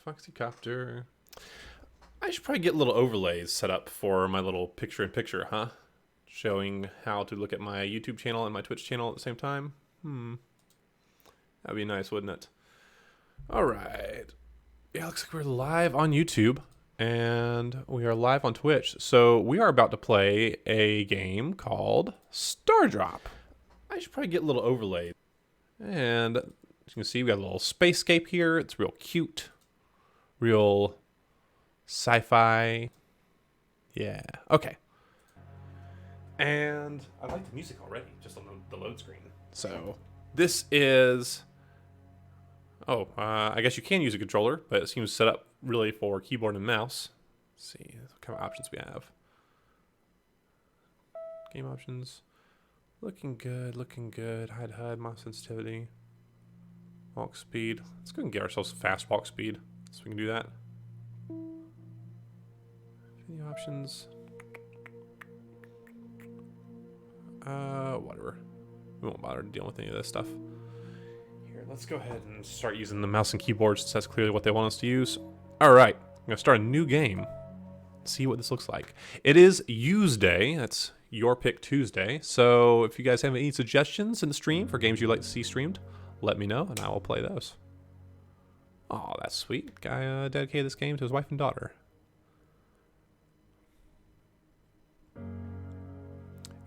Foxicopter. I should probably get little overlays set up for my little picture-in-picture, huh? Showing how to look at my YouTube channel and my Twitch channel at the same time. That'd be nice, wouldn't it? Alright. Yeah, looks like we're live on YouTube. And we are live on Twitch. So we are about to play a game called Stardrop. I should probably get a little overlay. And as you can see, we got a little spacescape here. It's real cute. Real sci-fi. Yeah. Okay. And I like the music already, just on the load screen. So this is... I guess you can use a controller, but it seems set up really for keyboard and mouse. Let's see what kind of options we have. Game options. Looking good, looking good. Hide HUD, mouse sensitivity. Walk speed. Let's go and get ourselves fast walk speed so we can do that. Video options. Whatever. We won't bother dealing with any of this stuff. Here, let's go ahead and start using the mouse and keyboard since that's clearly what they want us to use. Alright, I'm going to start a new game. See what this looks like. It is Use Day. That's Your Pick Tuesday. So if you guys have any suggestions in the stream for games you'd like to see streamed, let me know and I will play those. Oh, that's sweet. Guy dedicated this game to his wife and daughter.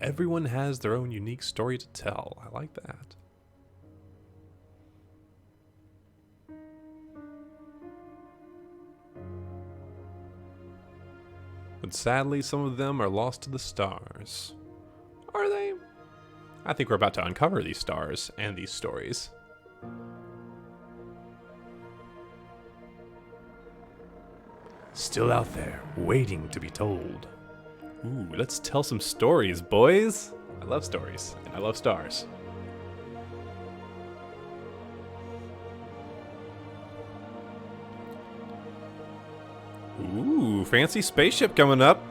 Everyone has their own unique story to tell. I like that. But sadly, some of them are lost to the stars. Are they? I think we're about to uncover these stars and these stories. Still out there, waiting to be told. Ooh, let's tell some stories, boys. I love stories, and I love stars. Ooh, fancy spaceship coming up.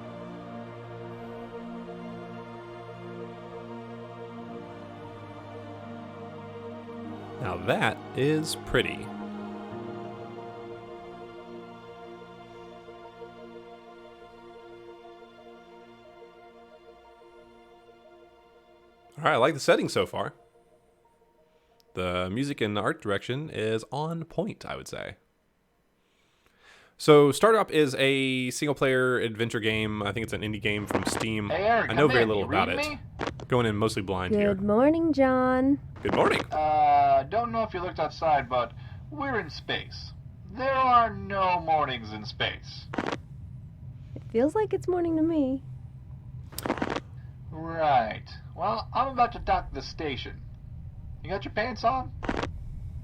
Now that is pretty. Alright, I like the setting so far. The music and art direction is on point, I would say. So, Stardrop is a single-player adventure game. I think it's an indie game from Steam. Hey, Aaron, I know very in. little You about read it. me? Going in mostly blind here. Good morning, John. Good morning. Don't know if you looked outside, but we're in space. There are no mornings in space. It feels like it's morning to me. Right. Well, I'm about to dock the station. You got your pants on?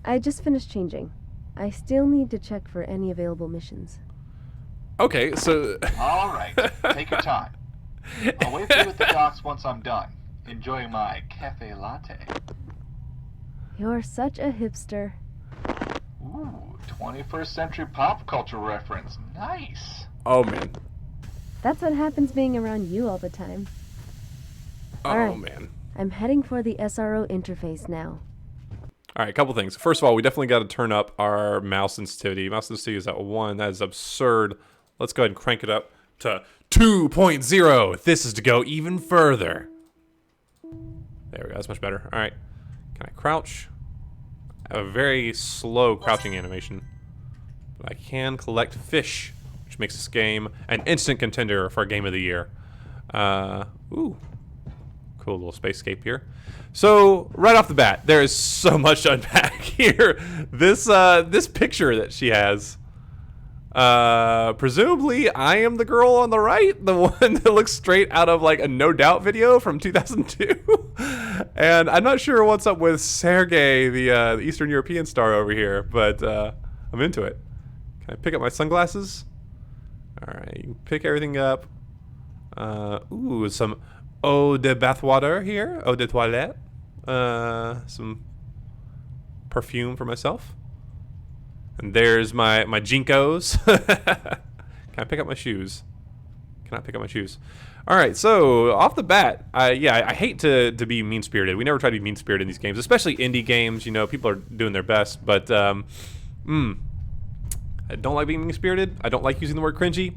I just finished changing. I still need to check for any available missions. Okay, so... All right. Take your time. I'll wait for you at the docks once I'm done. Enjoying my cafe latte. You're such a hipster. Ooh, 21st century pop culture reference. Nice. Oh, man. That's what happens being around you all the time. Oh, Alright. man. I'm heading for the SRO interface now. Alright, a couple things. First of all, we definitely got to turn up our mouse sensitivity. Mouse sensitivity is at 1. That is absurd. Let's go ahead and crank it up to 2.0. This is to go even further. There we go. That's much better. Alright. Can I crouch? I have a very slow crouching animation. But I can collect fish, which makes this game an instant contender for Game of the Year. Ooh. Cool little spacescape here. So, right off the bat, there is so much to unpack here. This picture that she has. Presumably, I am the girl on the right, the one that looks straight out of like a No Doubt video from 2002. And I'm not sure what's up with Sergey, the Eastern European star over here, but I'm into it. Can I pick up my sunglasses? All right, you can pick everything up. Ooh, some eau de bathwater here, eau de toilette. Some perfume for myself. And there's my Jinkos. Can I pick up my shoes? Cannot pick up my shoes. All right, so off the bat, yeah, I hate to be mean-spirited. We never try to be mean-spirited in these games, especially indie games. You know, people are doing their best, but I don't like being mean-spirited. I don't like using the word cringy.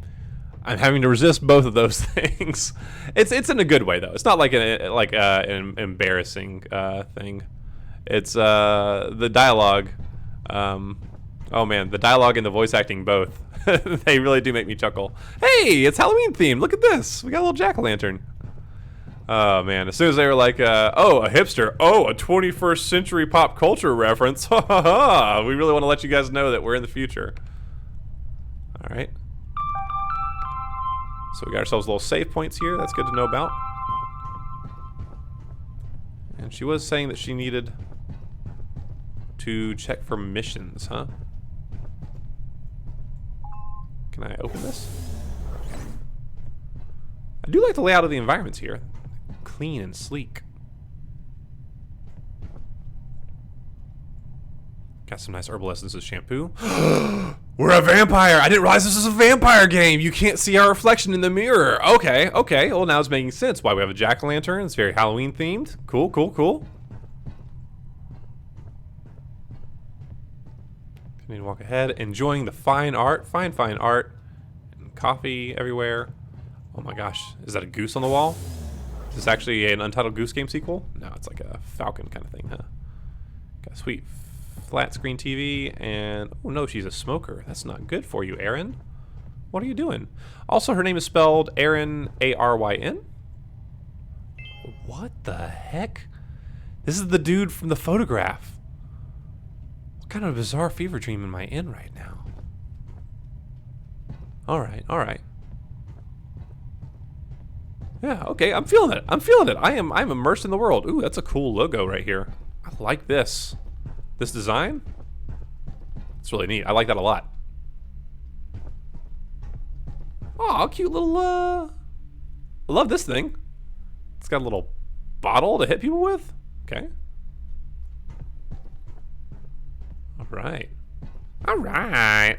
I'm having to resist both of those things. It's in a good way though. It's not like an embarrassing thing. It's the dialogue. Oh man, the dialogue and the voice acting both. They really do make me chuckle. Hey, it's Halloween themed. Look at this. We got a little jack-o'-lantern. Oh man, as soon as they were like, oh, a hipster, oh, a 21st century pop culture reference, ha ha ha, we really want to let you guys know that we're in the future. All right. So we got ourselves little save points here. That's good to know about. And she was saying that she needed to check for missions, huh? Can I open this? I do like the layout of the environments here. Clean and sleek. Got some nice herbal essences, shampoo. We're a vampire! I didn't realize this was a vampire game! You can't see our reflection in the mirror! Okay, okay. Well, now it's making sense why we have a jack-o'-lantern. It's very Halloween themed. Cool, cool, cool. Continue to walk ahead, enjoying the fine art. Fine art. And coffee everywhere. Oh my gosh. Is that a goose on the wall? Is this actually an Untitled Goose Game sequel? No, it's like a Falcon kind of thing, huh? Got a sweet flat screen TV, and oh no, she's a smoker. That's not good for you, Erin. What are you doing? Also, her name is spelled Erin, A-R-Y-N. What the heck? This is the dude from the photograph. What kind of bizarre fever dream am I in right now? All right, all right. Yeah, okay, I'm feeling it. I'm feeling it. I'm immersed in the world. Ooh, that's a cool logo right here. I like this. This design? It's really neat. I like that a lot. Oh, cute little, I love this thing. It's got a little bottle to hit people with. Okay. All right. All right.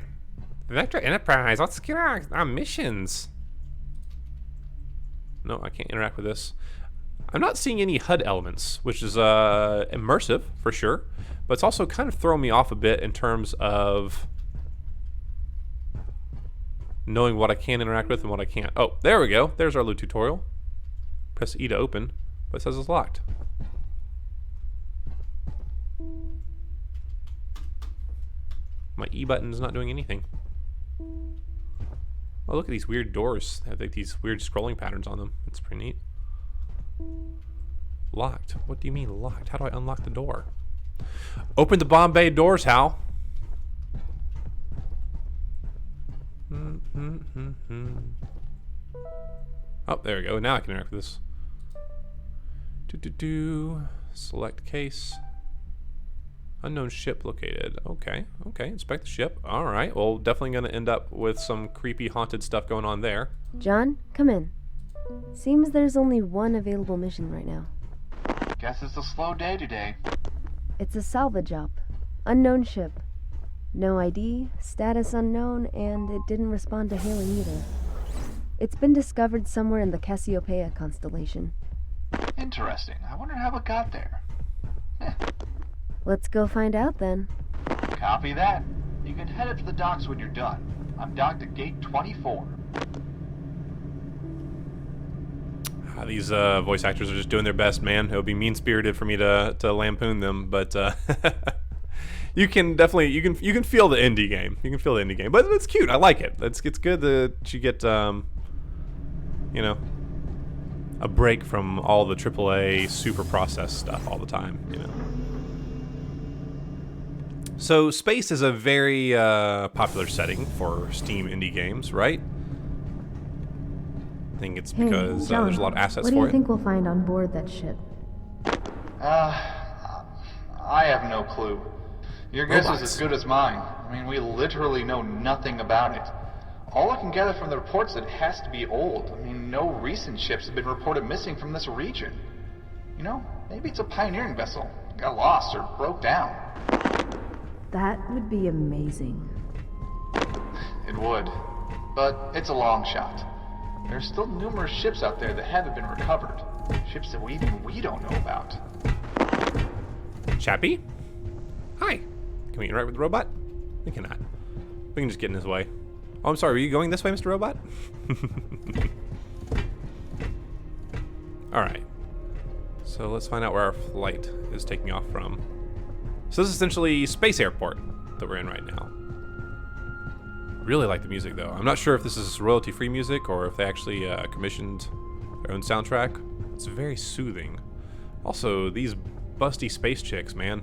Vector Enterprise, let's get on missions. No, I can't interact with this. I'm not seeing any HUD elements, which is immersive for sure, but it's also kind of throwing me off a bit in terms of knowing what I can interact with and what I can't. Oh, there we go. There's our loot tutorial. Press E to open, but it says it's locked. My E button is not doing anything. Oh, look at these weird doors. They have like these weird scrolling patterns on them. It's pretty neat. Locked. What do you mean locked? How do I unlock the door? Open the Bombay doors, Hal. Oh, there we go. Now I can interact with this. Select case. Unknown ship located. Okay, okay. Inspect the ship. All right. Well, definitely going to end up with some creepy, haunted stuff going on there. John, come in. Seems there's only one available mission right now. Guess it's a slow day today. It's a salvage op. Unknown ship. No ID, status unknown, and it didn't respond to hailing either. It's been discovered somewhere in the Cassiopeia constellation. Interesting. I wonder how it got there. Let's go find out then. Copy that. You can head up to the docks when you're done. I'm docked at gate 24. These voice actors are just doing their best, man. It would be mean-spirited for me to lampoon them, but you can definitely you can feel the indie game. You can feel the indie game, but it's cute. I like it. It's good that you get you know, a break from all the AAA super processed stuff all the time. You know. So space is a very popular setting for Steam indie games, right? I think it's because John, there's a lot of assets what do for you it. think we'll find on board that ship? I have no clue. Your guess is as good as mine. I mean, we literally know nothing about it. All I can gather from the reports is that it has to be old. I mean, no recent ships have been reported missing from this region. You know, maybe it's a pioneering vessel. Got lost or broke down. That would be amazing. It would. But it's a long shot. There's still numerous ships out there that haven't been recovered. Ships that we don't know about. Chappie? Hi. Can we interact with the robot? We cannot. We can just get in his way. Oh, I'm sorry. Were you going this way, Mr. Robot? All right. So let's find out where our flight is taking off from. So this is essentially Space Airport that we're in right now. Really like the music though. I'm not sure if this is royalty-free music or if they actually commissioned their own soundtrack. It's very soothing. Also, these busty space chicks, man.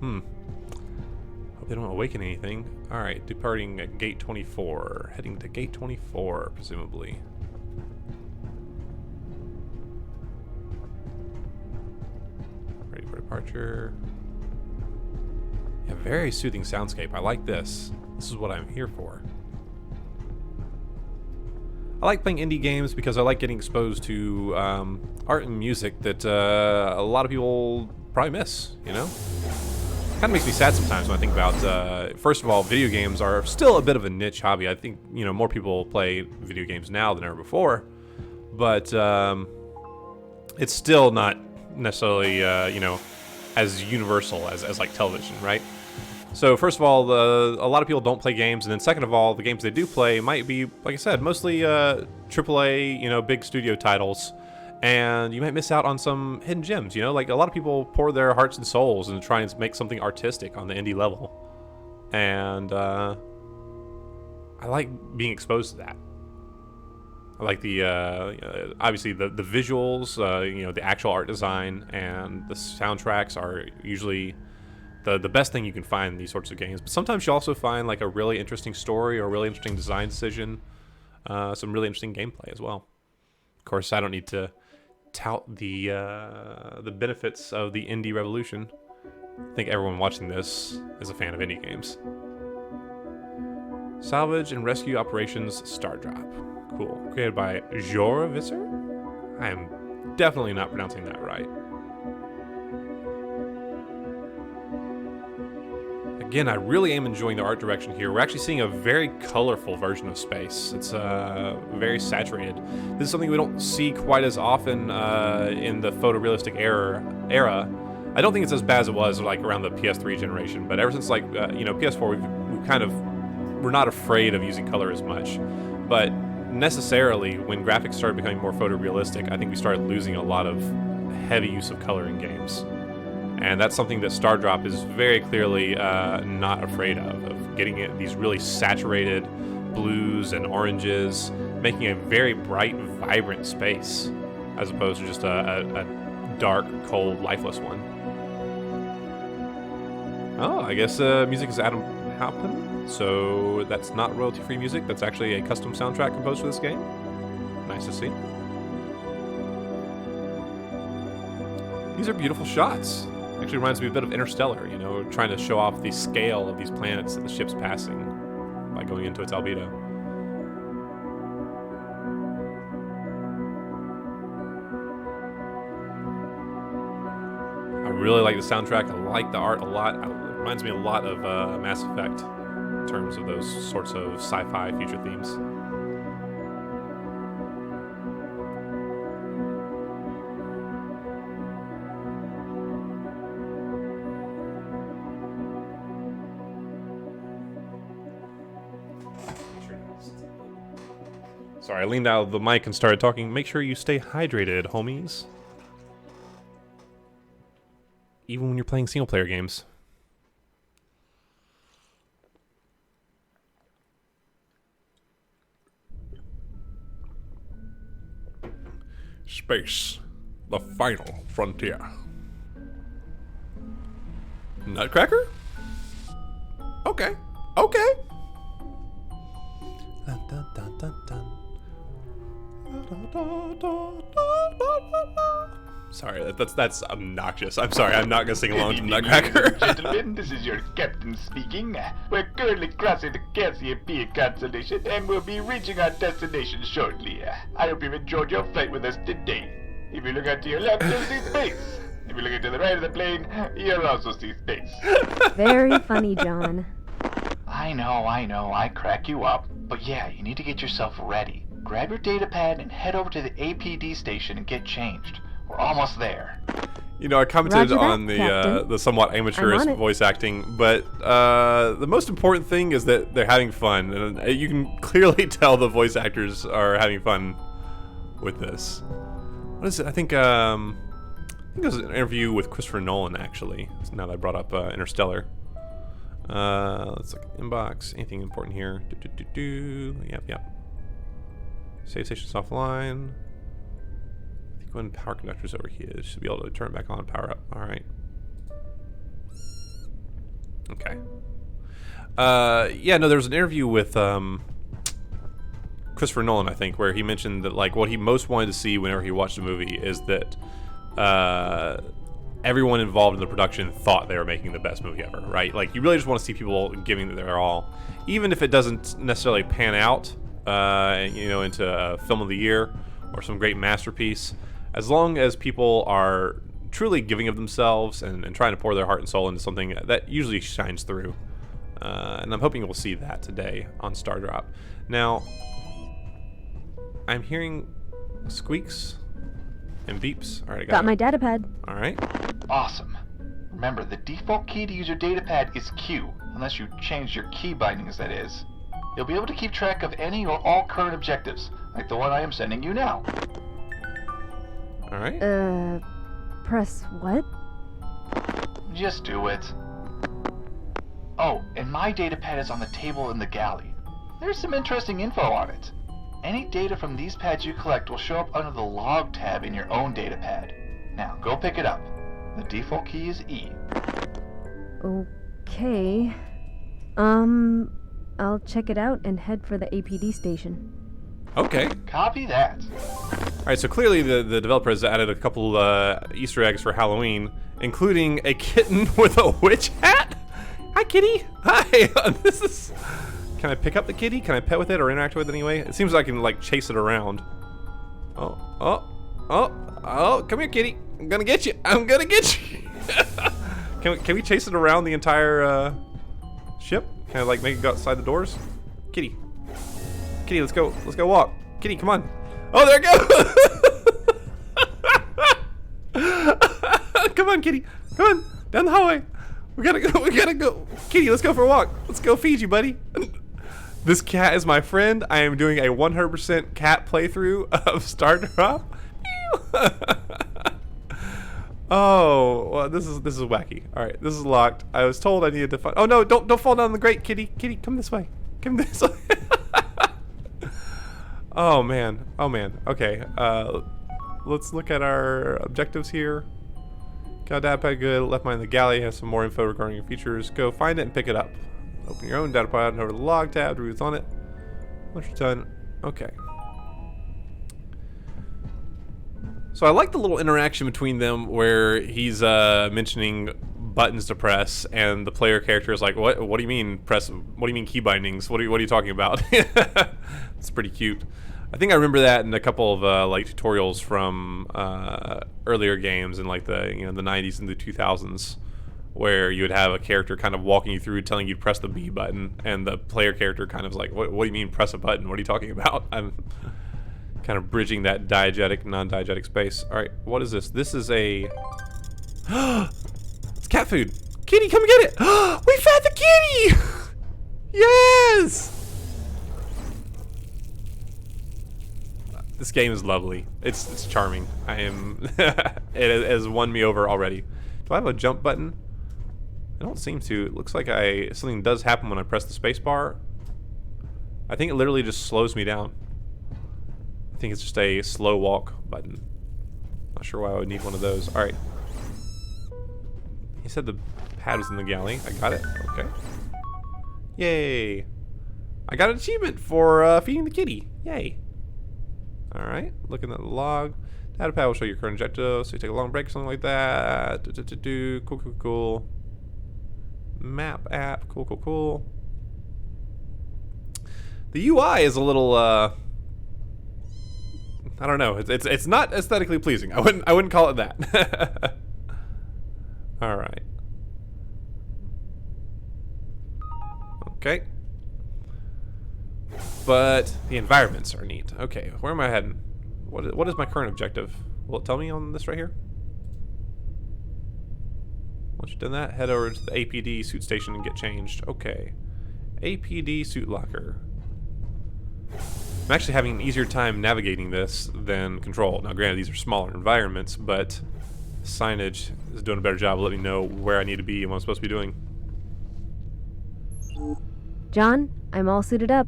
Hope they don't awaken anything. All right, departing at gate 24. Heading to gate 24, presumably. Ready for departure. Yeah, very soothing soundscape. I like this. This is what I'm here for. I like playing indie games because I like getting exposed to art and music that a lot of people probably miss, you know? Kind of makes me sad sometimes when I think about, first of all, video games are still a bit of a niche hobby. I think, you know, more people play video games now than ever before, but it's still not necessarily, you know, as universal as like television, right? So first of all, a lot of people don't play games, and then second of all, the games they do play might be, like I said, mostly AAA, you know, big studio titles, and you might miss out on some hidden gems, you know? Like, a lot of people pour their hearts and souls into trying to make something artistic on the indie level, and I like being exposed to that. I like the, obviously, the visuals, you know, the actual art design, and the soundtracks are usually the best thing you can find in these sorts of games. But sometimes you also find like a really interesting story or a really interesting design decision, some really interesting gameplay as well. Of course, I don't need to tout the benefits of the indie revolution. I think everyone watching this is a fan of indie games. Salvage and Rescue Operations Stardrop. Cool. Created by Joravisor? I am definitely not pronouncing that right. Again, I really am enjoying the art direction here. We're actually seeing a very colorful version of space. It's very saturated. This is something we don't see quite as often in the photorealistic era. I don't think it's as bad as it was like around the PS3 generation, but ever since like you know, PS4, we've kind of, we're not afraid of using color as much. But necessarily, when graphics started becoming more photorealistic, I think we started losing a lot of heavy use of color in games. And that's something that Stardrop is very clearly not afraid of getting it, these really saturated blues and oranges, making a very bright, vibrant space, as opposed to just a dark, cold, lifeless one. Oh, I guess music is Adam Halpin, so that's not royalty-free music. That's actually a custom soundtrack composed for this game. Nice to see. These are beautiful shots. Actually reminds me a bit of Interstellar, you know, trying to show off the scale of these planets that the ship's passing by going into its albedo. I really like the soundtrack. I like the art a lot. It reminds me a lot of Mass Effect in terms of those sorts of sci-fi future themes. Sorry, I leaned out of the mic and started talking. Make sure you stay hydrated, homies. Even when you're playing single-player games. Space, the final frontier. Nutcracker? Okay, okay. Dun, dun, dun, dun, dun. Sorry, that's obnoxious. I'm sorry, I'm not gonna sing along to Nutcracker. Gentlemen, this is your captain speaking. We're currently crossing the Cassiopeia constellation and we'll be reaching our destination shortly. I hope you've enjoyed your flight with us today. If you look out to your left, you'll see space. If you look to the right of the plane, you'll also see space. Very funny, John. I know, I crack you up. But yeah, you need to get yourself ready. Grab your data pad and head over to the APD station and get changed. We're almost there. You know, I commented Roger that, on the somewhat amateurish I'm on it. voice acting, but the most important thing is that they're having fun, and you can clearly tell the voice actors are having fun with this. What is it? I think there's an interview with Christopher Nolan, actually. Now that I brought up Interstellar. Let's look at inbox. Anything important here? Yep. Save station's offline. I think when power conductor's over here, should be able to turn it back on, power up. All right. Okay. Yeah, no, there was an interview with Christopher Nolan, I think, where he mentioned that like what he most wanted to see whenever he watched a movie is that everyone involved in the production thought they were making the best movie ever, right? Like you really just want to see people giving their all, even if it doesn't necessarily pan out, into a film of the year or some great masterpiece. As long as people are truly giving of themselves and trying to pour their heart and soul into something, that usually shines through. And I'm hoping we'll see that today on Stardrop. Now, I'm hearing squeaks and beeps. All right, I Got my datapad. All right. Awesome. Remember, the default key to use your datapad is Q, unless you change your key bindings, that is. You'll be able to keep track of any or all current objectives, like the one I am sending you now. All right. Press what? Just do it. Oh, and my datapad is on the table in the galley. There's some interesting info on it. Any data from these pads you collect will show up under the log tab in your own datapad. Now, go pick it up. The default key is E. Okay. I'll check it out and head for the APD station. Okay. Copy that. All right, so clearly the developer has added a couple Easter eggs for Halloween, including a kitten with a witch hat. Hi, kitty. Hi. This is... Can I pick up the kitty? Can I pet with it or interact with it anyway? It seems like I can, like, chase it around. Oh, come here, kitty. I'm gonna get you. I'm gonna get you. Can we chase it around the entire ship? Can I, like, make it go outside the doors? Kitty. Kitty, let's go. Let's go walk. Kitty, come on. Oh, there it goes. Come on, kitty. Come on. Down the hallway. We gotta go. We gotta go. Kitty, let's go for a walk. Let's go feed you, buddy. This cat is my friend. I am doing a 100% cat playthrough of Stardrop. Oh, well, this is wacky. All right, this is locked. I was told I needed to find. Oh no! Don't fall down the grate, kitty. Kitty, come this way. Come this way. Oh man. Oh man. Okay. Let's look at our objectives here. Got datapad good. Left mine in the galley. Has some more info regarding your features. Go find it and pick it up. Open your own datapad and over to the log tab to root on it. Once you're done, okay. So I like the little interaction between them where he's mentioning buttons to press, and the player character is like, "What? What do you mean press? What do you mean key bindings? What are you talking about?" It's pretty cute. I think I remember that in a couple of like tutorials from earlier games in like the the 90s and the 2000s, where you would have a character kind of walking you through, telling you to press the B button, and the player character kind of is like, "What do you mean press a button? What are you talking about?" I'm kind of bridging that diegetic, non-diegetic space. All right, what is this? This is a it's cat food. Kitty, come get it. We fed the kitty. Yes. This game is lovely. It's charming. It has won me over already. Do I have a jump button? I don't seem to. It looks like something does happen when I press the space bar. I think it literally just slows me down. I think it's just a slow walk button. Not sure why I would need one of those. All right. He said the pad was in the galley. I got it. Okay. Yay. I got an achievement for feeding the kitty. Yay. All right. Looking at the log. Datapad will show your current objective. So you take a long break or something like that. Cool. Map app. Cool. The UI is a little I don't know. It's not aesthetically pleasing. I wouldn't call it that. All right. Okay. But the environments are neat. Okay, where am I heading? What is my current objective? Will it tell me on this right here? Once you've done that, head over to the APD suit station and get changed. Okay. APD suit locker. I'm actually having an easier time navigating this than Control. Now, granted, these are smaller environments, but signage is doing a better job of letting me know where I need to be and what I'm supposed to be doing. John, I'm all suited up.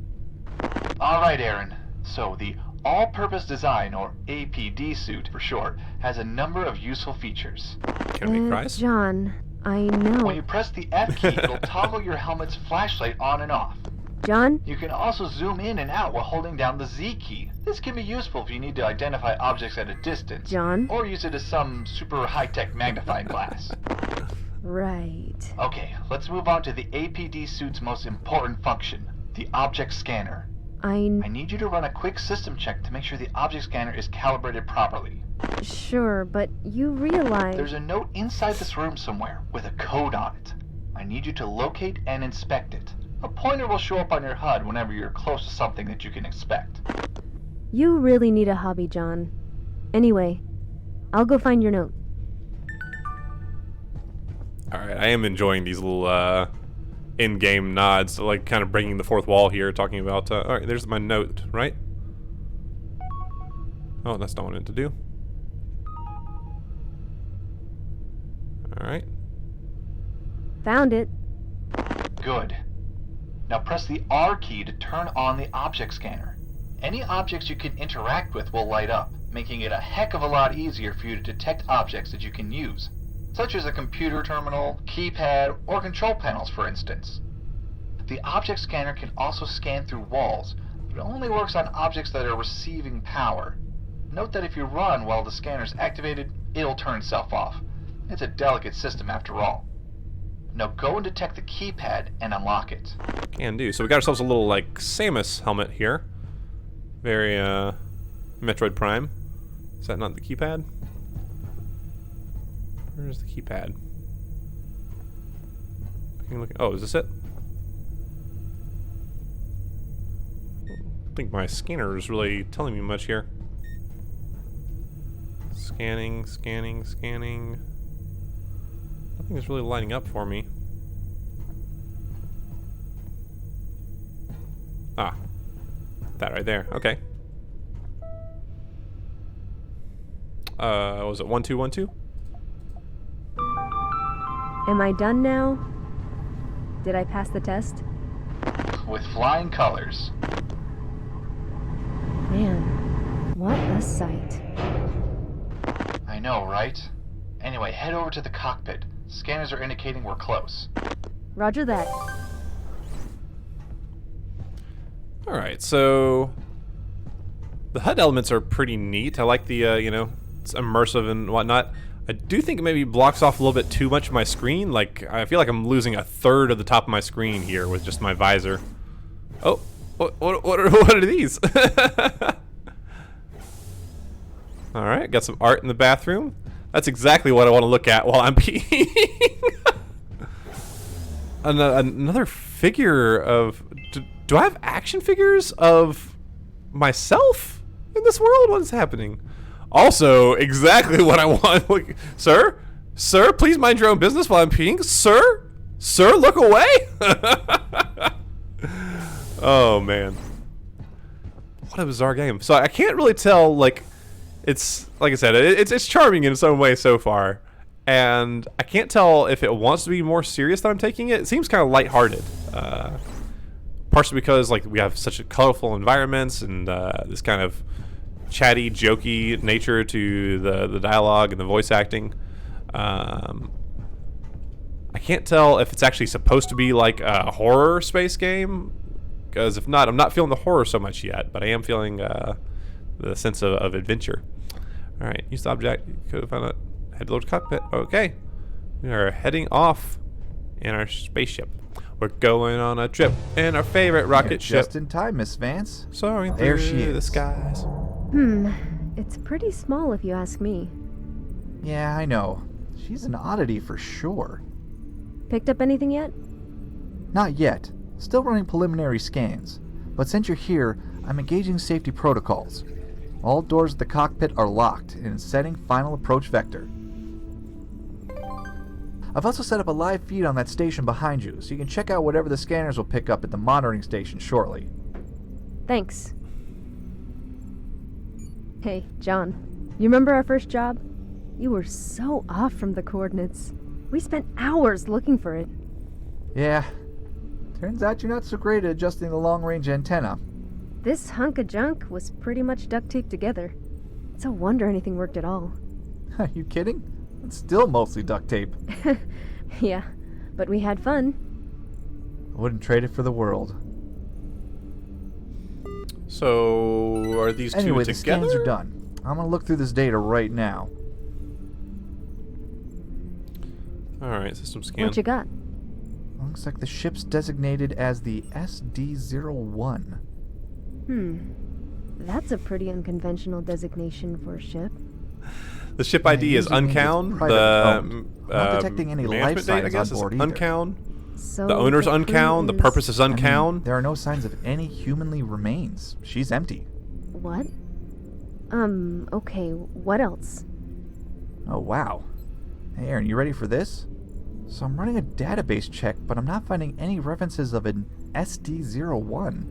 Alright, Aaron. So, the All-Purpose Design, or APD suit for short, has a number of useful features. Can I make fries? John, I know. When you press the F key, it'll toggle your helmet's flashlight on and off. John? You can also zoom in and out while holding down the Z key. This can be useful if you need to identify objects at a distance. John? Or use it as some super high-tech magnifying glass. Right. Okay, let's move on to the APD suit's most important function, the object scanner. I need you to run a quick system check to make sure the object scanner is calibrated properly. Sure, but you realize... There's a note inside this room somewhere with a code on it. I need you to locate and inspect it. A pointer will show up on your HUD whenever you're close to something that you can expect. You really need a hobby, John. Anyway, I'll go find your note. Alright, I am enjoying these little in-game nods, like kind of breaking the fourth wall here, talking about, alright, there's my note, right? Oh, that's not what I meant to do. Alright. Found it. Good. Now press the R key to turn on the object scanner. Any objects you can interact with will light up, making it a heck of a lot easier for you to detect objects that you can use, such as a computer terminal, keypad, or control panels, for instance. The object scanner can also scan through walls, but it only works on objects that are receiving power. Note that if you run while the scanner is activated, it'll turn itself off. It's a delicate system after all. Now go and detect the keypad and unlock it. Can do. So we got ourselves a little, like, Samus helmet here. Very, Metroid Prime. Is that not the keypad? Where's the keypad? Oh, is this it? I don't think my scanner is really telling me much here. Scanning, scanning, scanning. Nothing is really lining up for me. Ah. That right there. Okay. Was it 1212? Am I done now? Did I pass the test? With flying colors. Man, what a sight. I know, right? Anyway, head over to the cockpit. Scanners are indicating we're close. Roger that. Alright, so the HUD elements are pretty neat. I like the, you know, it's immersive and whatnot. I do think it maybe blocks off a little bit too much of my screen. Like, I feel like I'm losing a third of the top of my screen here with just my visor. Oh, what are these? Alright, got some art in the bathroom. That's exactly what I want to look at while I'm peeing. Another figure of... Do I have action figures of myself in this world? What is happening? Also, exactly what I want. Look, sir? Sir, please mind your own business while I'm peeing. Sir? Sir, look away? Oh, man. What a bizarre game. So I can't really tell, like... It's, like I said, it's charming in some way so far. And I can't tell if it wants to be more serious than I'm taking it. It seems kind of lighthearted. Partially because, like, we have such a colorful environments and this kind of chatty, jokey nature to the dialogue and the voice acting. I can't tell if it's actually supposed to be like a horror space game. Because if not, I'm not feeling the horror so much yet. But I am feeling... the sense of adventure. Alright, use the object. Could have found it. Head to the cockpit. Okay. We are heading off in our spaceship. We're going on a trip in our favorite rocket ship. Just in time, Miss Vance. Soaring There through she the is. skies. It's pretty small if you ask me. Yeah, I know. She's an oddity for sure. Picked up anything yet? Not yet. Still running preliminary scans. But since you're here, I'm engaging safety protocols. All doors of the cockpit are locked and setting final approach vector. I've also set up a live feed on that station behind you, so you can check out whatever the scanners will pick up at the monitoring station shortly. Thanks. Hey, John. You remember our first job? You were so off from the coordinates. We spent hours looking for it. Yeah. Turns out you're not so great at adjusting the long-range antenna. This hunk of junk was pretty much duct taped together. It's a wonder anything worked at all. Are you kidding? It's still mostly duct tape. Yeah, but we had fun. I wouldn't trade it for the world. So, are these Anyway, two the together? scans are done. I'm gonna look through this data right now. Alright, system scan. What you got? Looks like the ship's designated as the SD-01. That's a pretty unconventional designation for a ship. The ship ID is usually means it's uncown. privately owned. The Not detecting any life management date, I signs guess, on is board either. uncown. So The owner's crew uncown. The purpose is I mean, uncown. there are no signs of any humanly remains. She's empty. What? Okay, what else? Oh, wow. Hey, Aaron, you ready for this? So I'm running a database check, but I'm not finding any references of an SD-01.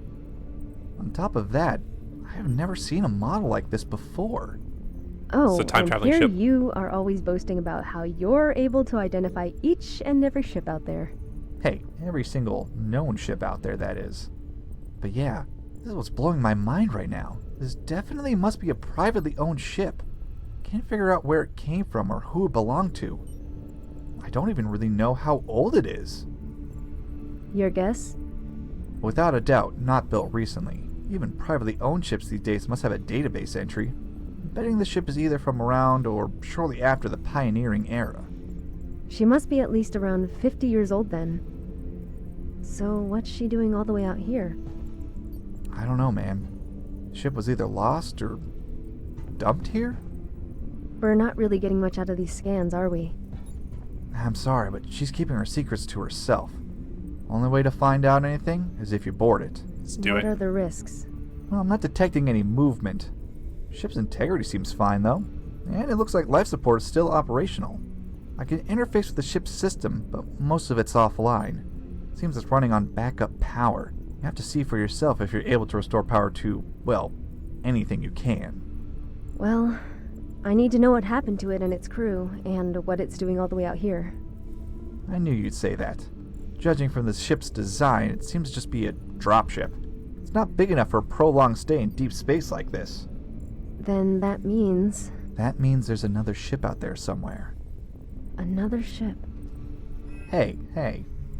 On top of that, I have never seen a model like this before. Oh, It's a time and traveling here ship. you are always boasting about how you're able to identify each and every ship out there. Hey, every single known ship out there, that is. But yeah, this is what's blowing my mind right now. This definitely must be a privately owned ship. Can't figure out where it came from or who it belonged to. I don't even really know how old it is. Your guess? Without a doubt, not built recently. Even privately owned ships these days must have a database entry. I'm betting the ship is either from around or shortly after the pioneering era. She must be at least around 50 years old then. So what's she doing all the way out here? I don't know, man. The ship was either lost or dumped here? We're not really getting much out of these scans, are we? I'm sorry, but she's keeping her secrets to herself. Only way to find out anything is if you board it. Let's do What it. are the risks? Well, I'm not detecting any movement. Ship's integrity seems fine, though. And it looks like life support is still operational. I can interface with the ship's system, but most of it's offline. Seems it's running on backup power. You have to see for yourself if you're able to restore power to, well, anything you can. Well, I need to know what happened to it and its crew, and what it's doing all the way out here. I knew you'd say that. Judging from the ship's design, it seems to just be a dropship. It's not big enough for a prolonged stay in deep space like this. Then that means... That means there's another ship out there somewhere. another ship. Hey,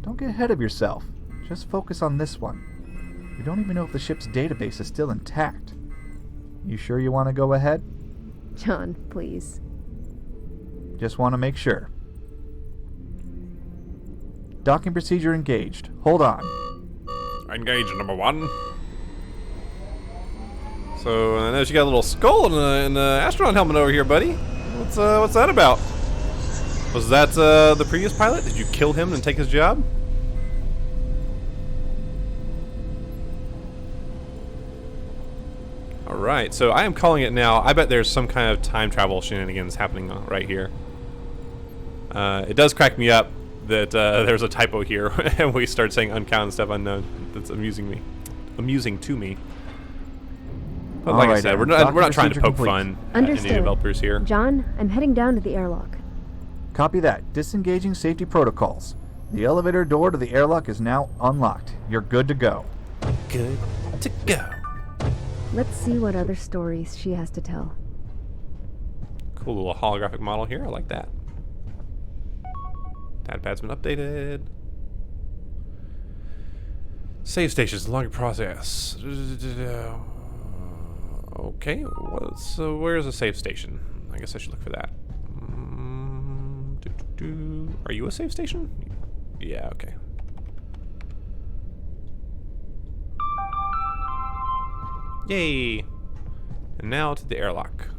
don't get ahead of yourself. Just focus on this one. We don't even know if the ship's database is still intact. You sure you want to go ahead? John, please. Just want to make sure. Docking procedure engaged. Hold on. Engage number one. So I noticed you got a little skull in the astronaut helmet over here, buddy. What's that about? Was that the previous pilot? Did you kill him and take his job? Alright, so I am calling it now. I bet there's some kind of time travel shenanigans happening right here. It does crack me up that there's a typo here and we start saying uncounted and stuff unknown. That's amusing to me. But like I said, we're not trying to poke fun at any Understood. developers here. John, I'm heading down to the airlock. Copy that. Disengaging safety protocols. The elevator door to the airlock is now unlocked. You're good to go. Good to go. Let's see what other stories she has to tell. Cool little holographic model here. I like that. Datapad's been updated. Save stations, longer process. Okay, so where's a save station? I guess I should look for that. Are you a save station? Yeah, okay. Yay! And now to the airlock.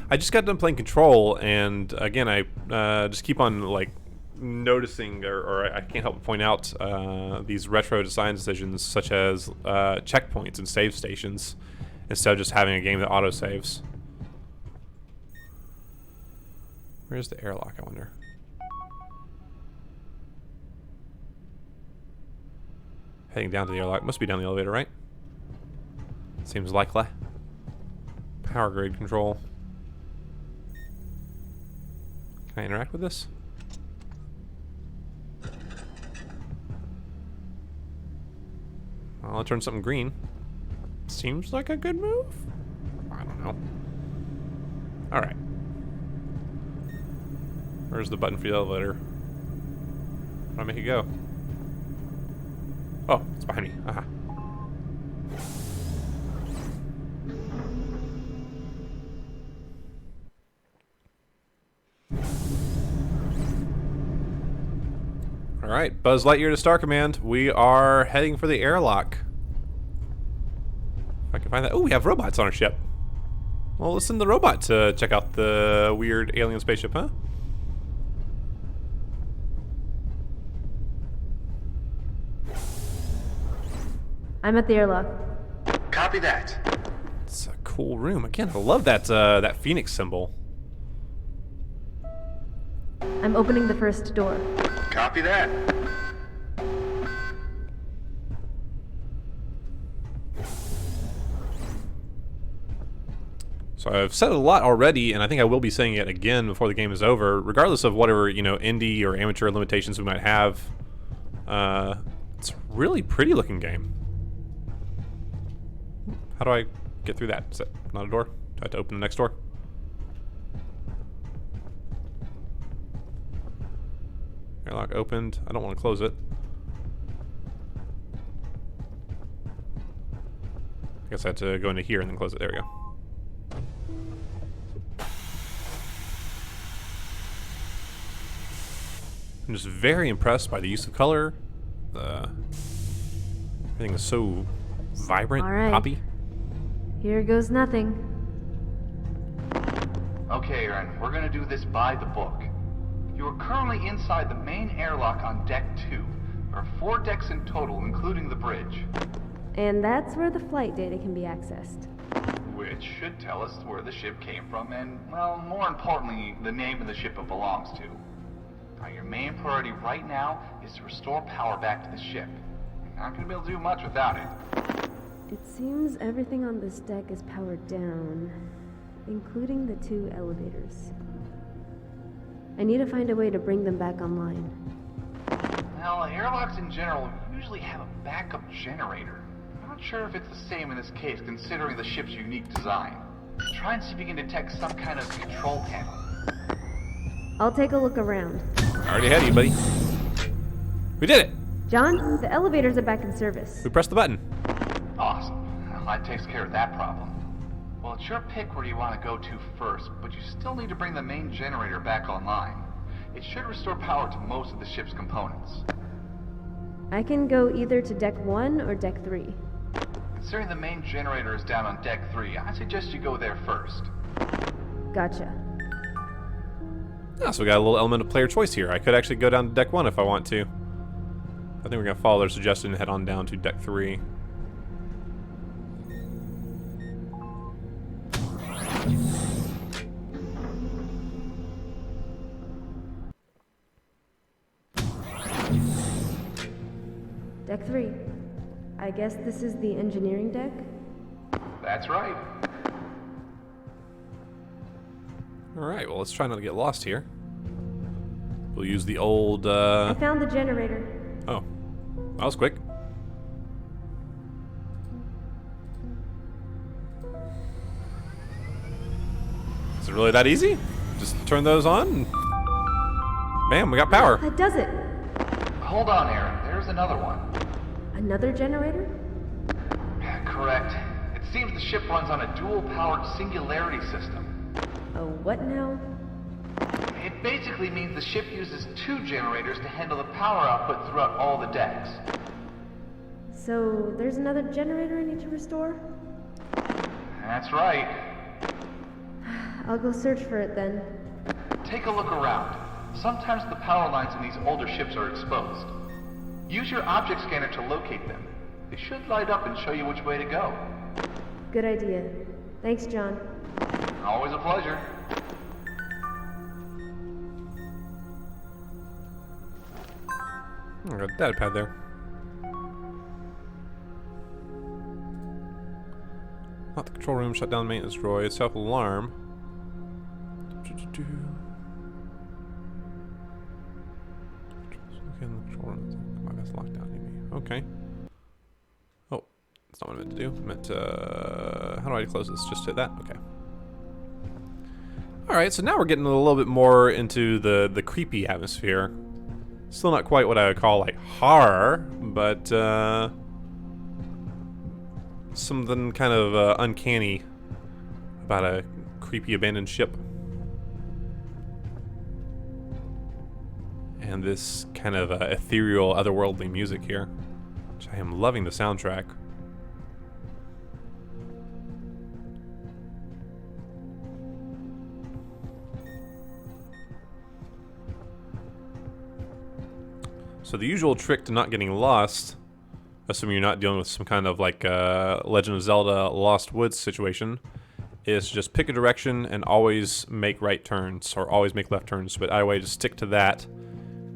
I just got done playing Control, and again, I just keep on like noticing, or I can't help but point out these retro design decisions, such as checkpoints and save stations, instead of just having a game that autosaves. Where's the airlock, I wonder? Heading down to the airlock. Must be down the elevator, right? Seems likely. Power grid control. Can I interact with this? Well, I'll turn something green. Seems like a good move? I don't know. Alright. Where's the button for the elevator? How do I make it go? Oh, it's behind me. Aha. Alright, Buzz Lightyear to Star Command. We are heading for the airlock. If I can find that. Oh, we have robots on our ship. Well, let's send the robot to check out the weird alien spaceship, huh? I'm at the airlock. Copy that. It's a cool room. Again, I love that that Phoenix symbol. I'm opening the first door. Copy that. So I've said it a lot already, and I think I will be saying it again before the game is over. Regardless of whatever, you know, indie or amateur limitations we might have, it's a really pretty looking game. How do I get through that? Is that not a door? Do I have to open the next door? Airlock opened. I don't want to close it. I guess I have to go into here and then close it. There we go. I'm just very impressed by the use of color. Everything is so vibrant, All right. poppy. Here goes nothing. Okay, Aaron, we're gonna do this by the book. You are currently inside the main airlock on deck 2. There are 4 decks in total, including the bridge. And that's where the flight data can be accessed. Which should tell us where the ship came from and, well, more importantly, the name of the ship it belongs to. Now, your main priority right now is to restore power back to the ship. You're not gonna be able to do much without it. It seems everything on this deck is powered down, including the 2 elevators. I need to find a way to bring them back online. Well, airlocks in general usually have a backup generator. I'm not sure if it's the same in this case, considering the ship's unique design. Try and see if you can detect some kind of control panel. I'll take a look around. Already ahead of you, buddy. We did it! John, the elevators are back in service. We pressed the button. Awesome. Well, that takes care of that problem. Well, it's your pick where you want to go to first, but you still need to bring the main generator back online. It should restore power to most of the ship's components. I can go either to deck 1 or deck 3. Considering the main generator is down on deck 3, I suggest you go there first. Gotcha. Yeah, so we got a little element of player choice here. I could actually go down to deck 1 if I want to. I think we're going to follow their suggestion and head on down to deck 3. Deck 3. I guess this is the engineering deck? That's right. Alright, well, let's try not to get lost here. We'll use the old, I found the generator. Oh. That was quick. Is it really that easy? Just turn those on and... Bam, we got power. That does it. Hold on, Aaron. There's another one. Another generator? Correct. It seems the ship runs on a dual-powered singularity system. A what now? It basically means the ship uses 2 generators to handle the power output throughout all the decks. So there's another generator I need to restore? That's right. I'll go search for it then. Take a look around. Sometimes the power lines in these older ships are exposed. Use your object scanner to locate them. They should light up and show you which way to go. Good idea. Thanks, John. Always a pleasure. Oh, got a data pad there. Not the control room. Shut down the maintenance droid. Self alarm. In the control room. Come on, that's locked down. Maybe. Okay. Oh, that's not what I meant to do. I meant to. How do I close this? Just hit that. Okay. All right. So now we're getting a little bit more into the creepy atmosphere. Still not quite what I would call like horror, but something kind of uncanny about a creepy abandoned ship. And this kind of ethereal, otherworldly music here, which I am loving the soundtrack. So the usual trick to not getting lost, assuming you're not dealing with some kind of like Legend of Zelda Lost Woods situation, is just pick a direction and always make right turns, or always make left turns, but either way, just stick to that.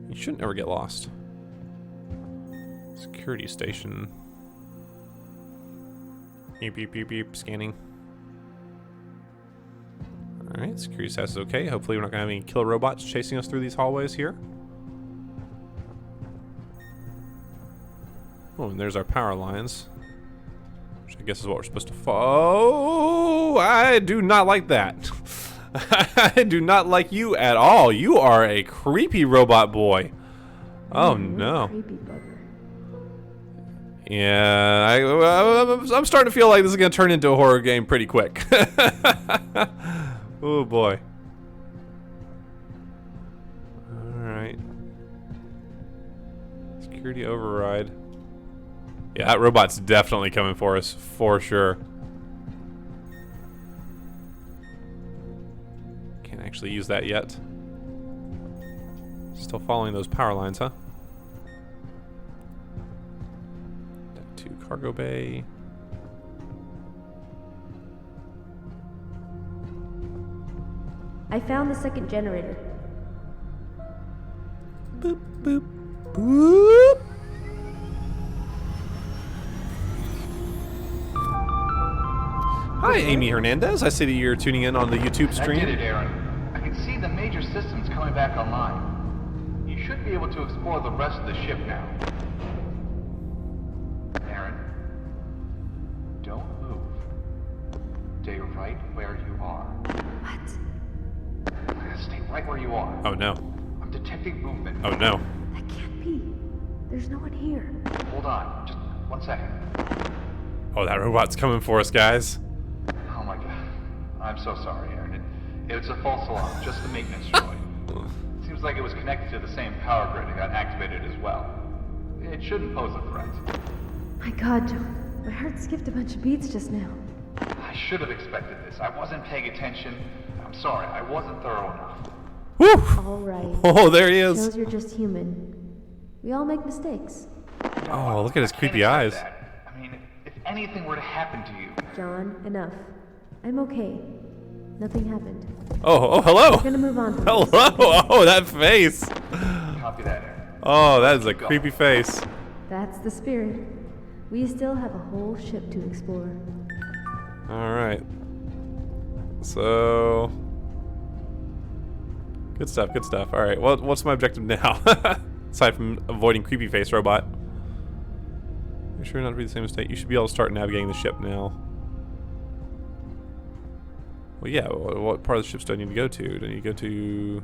You shouldn't ever get lost. Security station. Beep, beep, beep, beep, scanning. Alright, security status is okay. Hopefully we're not going to have any killer robots chasing us through these hallways here. Oh, and there's our power lines. Which I guess is what we're supposed to follow. I do not like that. I do not like you at all. You are a creepy robot boy. Oh no. Creepy bugger. Yeah, I'm starting to feel like this is going to turn into a horror game pretty quick. Oh boy. Alright. Security override. Yeah, that robot's definitely coming for us, for sure. Can't actually use that yet. Still following those power lines, huh? Deck 2 cargo bay. I found the second generator. Boop, boop, boop. Hi, Amy Hernandez. I see that you're tuning in on the YouTube stream. I did it, Aaron. I can see the major systems coming back online. You should be able to explore the rest of the ship now. Aaron, don't move. Stay right where you are. What? Stay right where you are. Oh no. I'm detecting movement. Oh no. That can't be. There's no one here. Hold on, just 1 second. Oh, that robot's coming for us, guys. Oh my god. I'm so sorry, Aaron. It's a false alarm, just the maintenance droid. Seems like it was connected to the same power grid and got activated as well. It shouldn't pose a threat. My God, John. My heart skipped a bunch of beats just now. I should have expected this. I wasn't paying attention. I'm sorry, I wasn't thorough enough. Woo! All right. Oh, there he is. Shows you're just human. We all make mistakes. Oh, look at his I can't creepy accept eyes. that. I mean, if anything were to happen to you... John, enough. I'm okay. Nothing happened. Oh, hello. We're gonna move on from Hello. this. Oh, that face. Copy that, Aaron. Oh, that is a creepy face. That's the spirit. We still have a whole ship to explore. All right. So, good stuff. Good stuff. All right. Well, what's my objective now? Aside from avoiding creepy face robot. Make sure not to be the same mistake. You should be able to start navigating the ship now. Well, yeah. What part of the ship do I need to go to? Do I need to go to?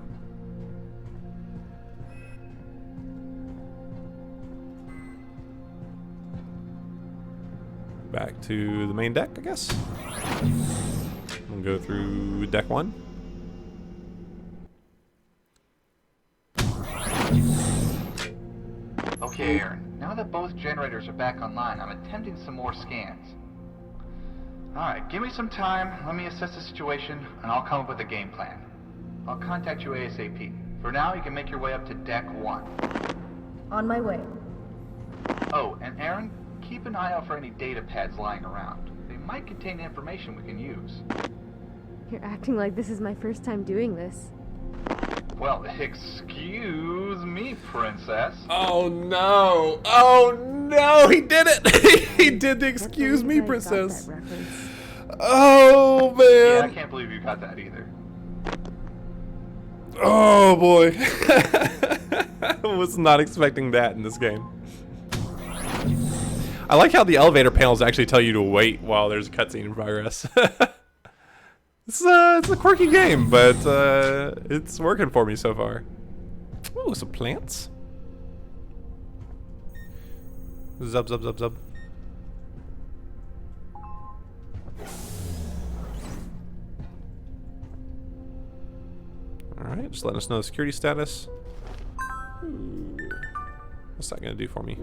Back to the main deck, I guess. We'll go through deck 1. Okay, Aaron. Now that both generators are back online, I'm attempting some more scans. Alright, give me some time, let me assess the situation, and I'll come up with a game plan. I'll contact you ASAP. For now, you can make your way up to deck 1. On my way. Oh, and Aaron, keep an eye out for any data pads lying around. They might contain information we can use. You're acting like this is my first time doing this. Well, excuse me, princess. Oh no! Oh no! He did it! He did the excuse me, princess. Oh Yeah, I man! can't believe you got that either. Oh boy! I was not expecting that in this game. I like how the elevator panels actually tell you to wait while there's a cutscene in progress. It's a quirky game, but it's working for me so far. Ooh, some plants. Zub, zub, zub, zub. Alright, just letting us know the security status. What's that gonna do for me?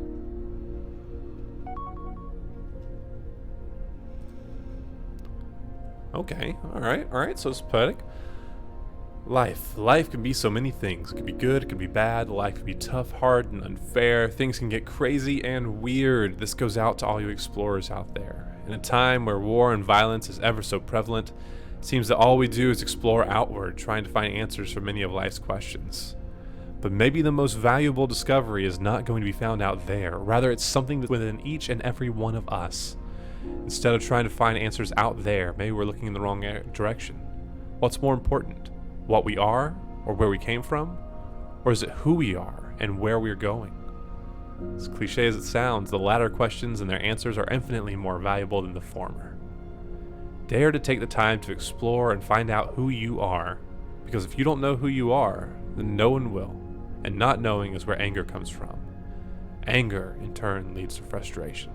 Okay, alright, so it's poetic. Life can be so many things. It can be good, it can be bad, life can be tough, hard, and unfair. Things can get crazy and weird. This goes out to all you explorers out there. In a time where war and violence is ever so prevalent, it seems that all we do is explore outward, trying to find answers for many of life's questions. But maybe the most valuable discovery is not going to be found out there. Rather, it's something that's within each and every one of us. Instead of trying to find answers out there, maybe we're looking in the wrong direction. What's more important? What we are, or where we came from? Or is it who we are, and where we're going? As cliche as it sounds, the latter questions and their answers are infinitely more valuable than the former. Dare to take the time to explore and find out who you are, because if you don't know who you are, then no one will, and not knowing is where anger comes from. Anger, in turn, leads to frustration.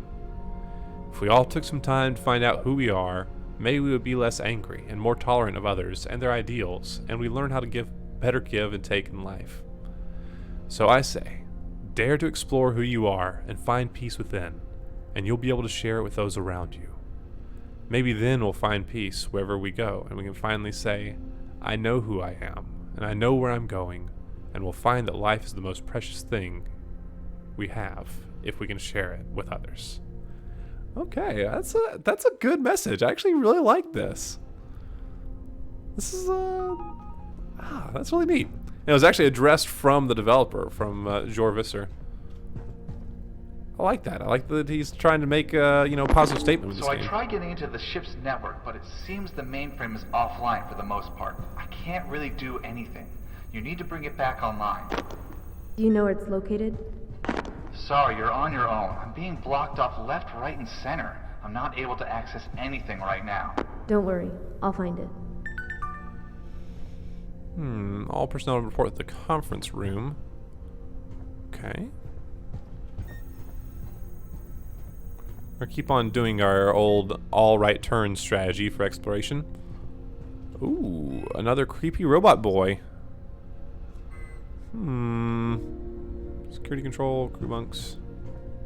If we all took some time to find out who we are, maybe we would be less angry and more tolerant of others and their ideals, and we learn how to better give and take in life. So I say, dare to explore who you are and find peace within, and you'll be able to share it with those around you. Maybe then we'll find peace wherever we go, and we can finally say, I know who I am, and I know where I'm going, and we'll find that life is the most precious thing we have if we can share it with others. Okay, that's a good message. I actually really like this. This is that's really neat. And it was actually addressed from the developer, from Jor Visser. I like that. I like that he's trying to make a positive statement with this So I game. tried getting into the ship's network, but it seems the mainframe is offline for the most part. I can't really do anything. You need to bring it back online. Do you know where it's located? Sorry, you're on your own. I'm being blocked off left, right, and center. I'm not able to access anything right now. Don't worry, I'll find it. All personnel report at the conference room. Okay. We'll keep on doing our old all right turn strategy for exploration. Ooh, another creepy robot boy. Security control, crew bunks,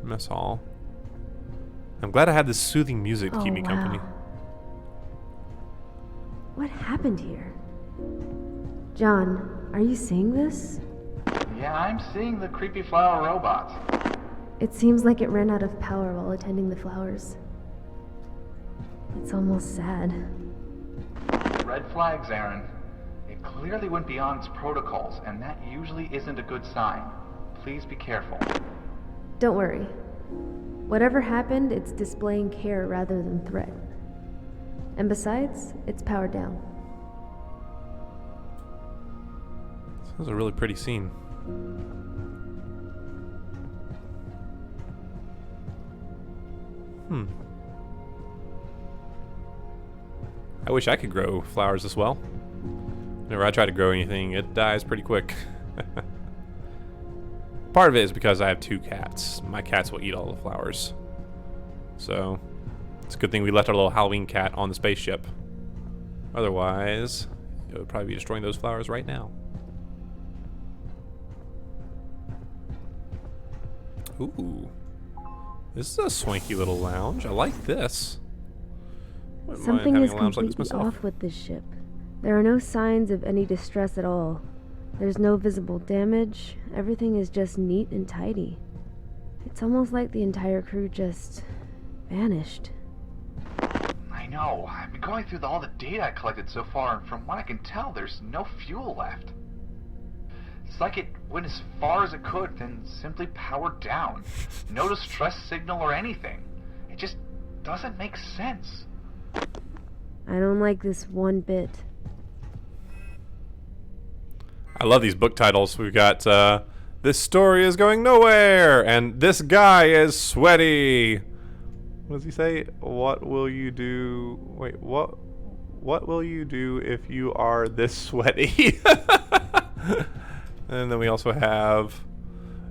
mess hall. I'm glad I had this soothing music to keep me company. What happened here? John, are you seeing this? Yeah, I'm seeing the creepy flower robots. It seems like it ran out of power while attending the flowers. It's almost sad. Red flags, Aaron. It clearly went beyond its protocols, and that usually isn't a good sign. Please be careful. Don't worry. Whatever happened, it's displaying care rather than threat. And besides, it's powered down. This was a really pretty scene. I wish I could grow flowers as well. Whenever I try to grow anything, it dies pretty quick. Part of it is because I have 2 cats. My cats will eat all the flowers. So, it's a good thing we left our little Halloween cat on the spaceship. Otherwise, it would probably be destroying those flowers right now. Ooh. This is a swanky little lounge. I like this. Wouldn't mind Something having is a lounge like this completely myself. off with this ship. There are no signs of any distress at all. There's no visible damage. Everything is just neat and tidy. It's almost like the entire crew just vanished. I know. I've been going through all the data I collected so far, and from what I can tell, there's no fuel left. It's like it went as far as it could, then simply powered down. No distress signal or anything. It just doesn't make sense. I don't like this one bit. I love these book titles. We've got This Story is Going Nowhere, and This Guy is Sweaty. What does he say? What will you do? Wait, what will you do if you are this sweaty? And then we also have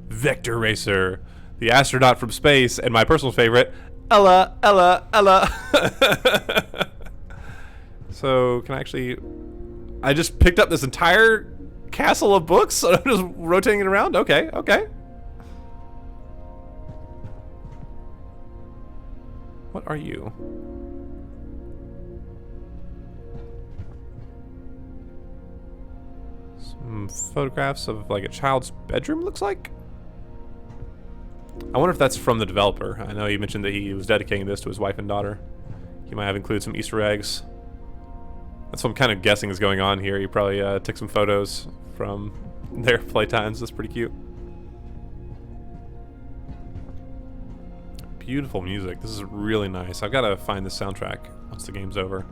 Vector Racer, the astronaut from space, and my personal favorite, Ella, Ella, Ella. So, can I actually... I just picked up this entire castle of books, so I'm just rotating it around? Okay, okay. What are you? Some photographs of like a child's bedroom, looks like. I wonder if that's from the developer. I know he mentioned that he was dedicating this to his wife and daughter. He might have included some Easter eggs. That's what I'm kind of guessing is going on here. He probably took some photos from their playtimes. That's pretty cute. Beautiful music. This is really nice. I've got to find the soundtrack once the game's over.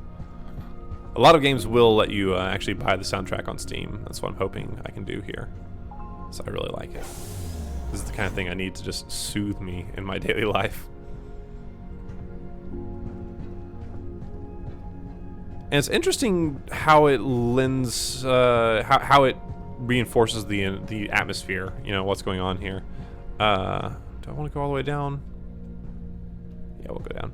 A lot of games will let you actually buy the soundtrack on Steam. That's what I'm hoping I can do here. So I really like it. This is the kind of thing I need to just soothe me in my daily life. And it's interesting how it lends, how it reinforces the atmosphere. You know what's going on here. Do I want to go all the way down? Yeah, we'll go down.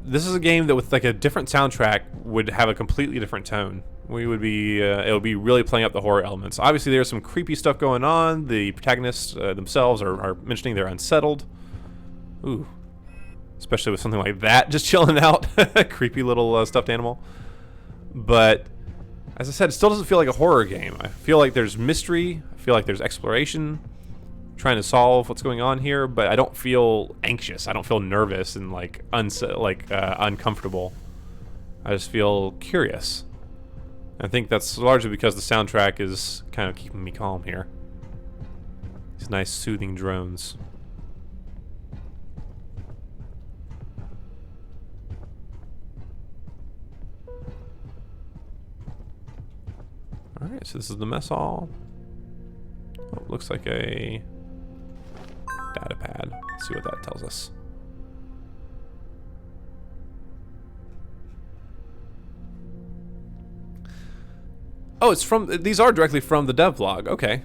This is a game that with like a different soundtrack would have a completely different tone. We would be, it would be really playing up the horror elements. Obviously, there's some creepy stuff going on. The protagonists themselves are mentioning they're unsettled. Ooh, especially with something like that just chilling out, creepy little stuffed animal. But as I said, it still doesn't feel like a horror game. I feel like there's mystery. I feel like there's exploration, trying to solve what's going on here, but I don't feel anxious. I don't feel nervous and like uncomfortable. I just feel curious. I think that's largely because the soundtrack is kind of keeping me calm here. These nice soothing drones. Alright, so this is the mess hall. Oh, looks like a data pad. Let's see what that tells us. Oh, it's from, these are directly from the devlog. Okay.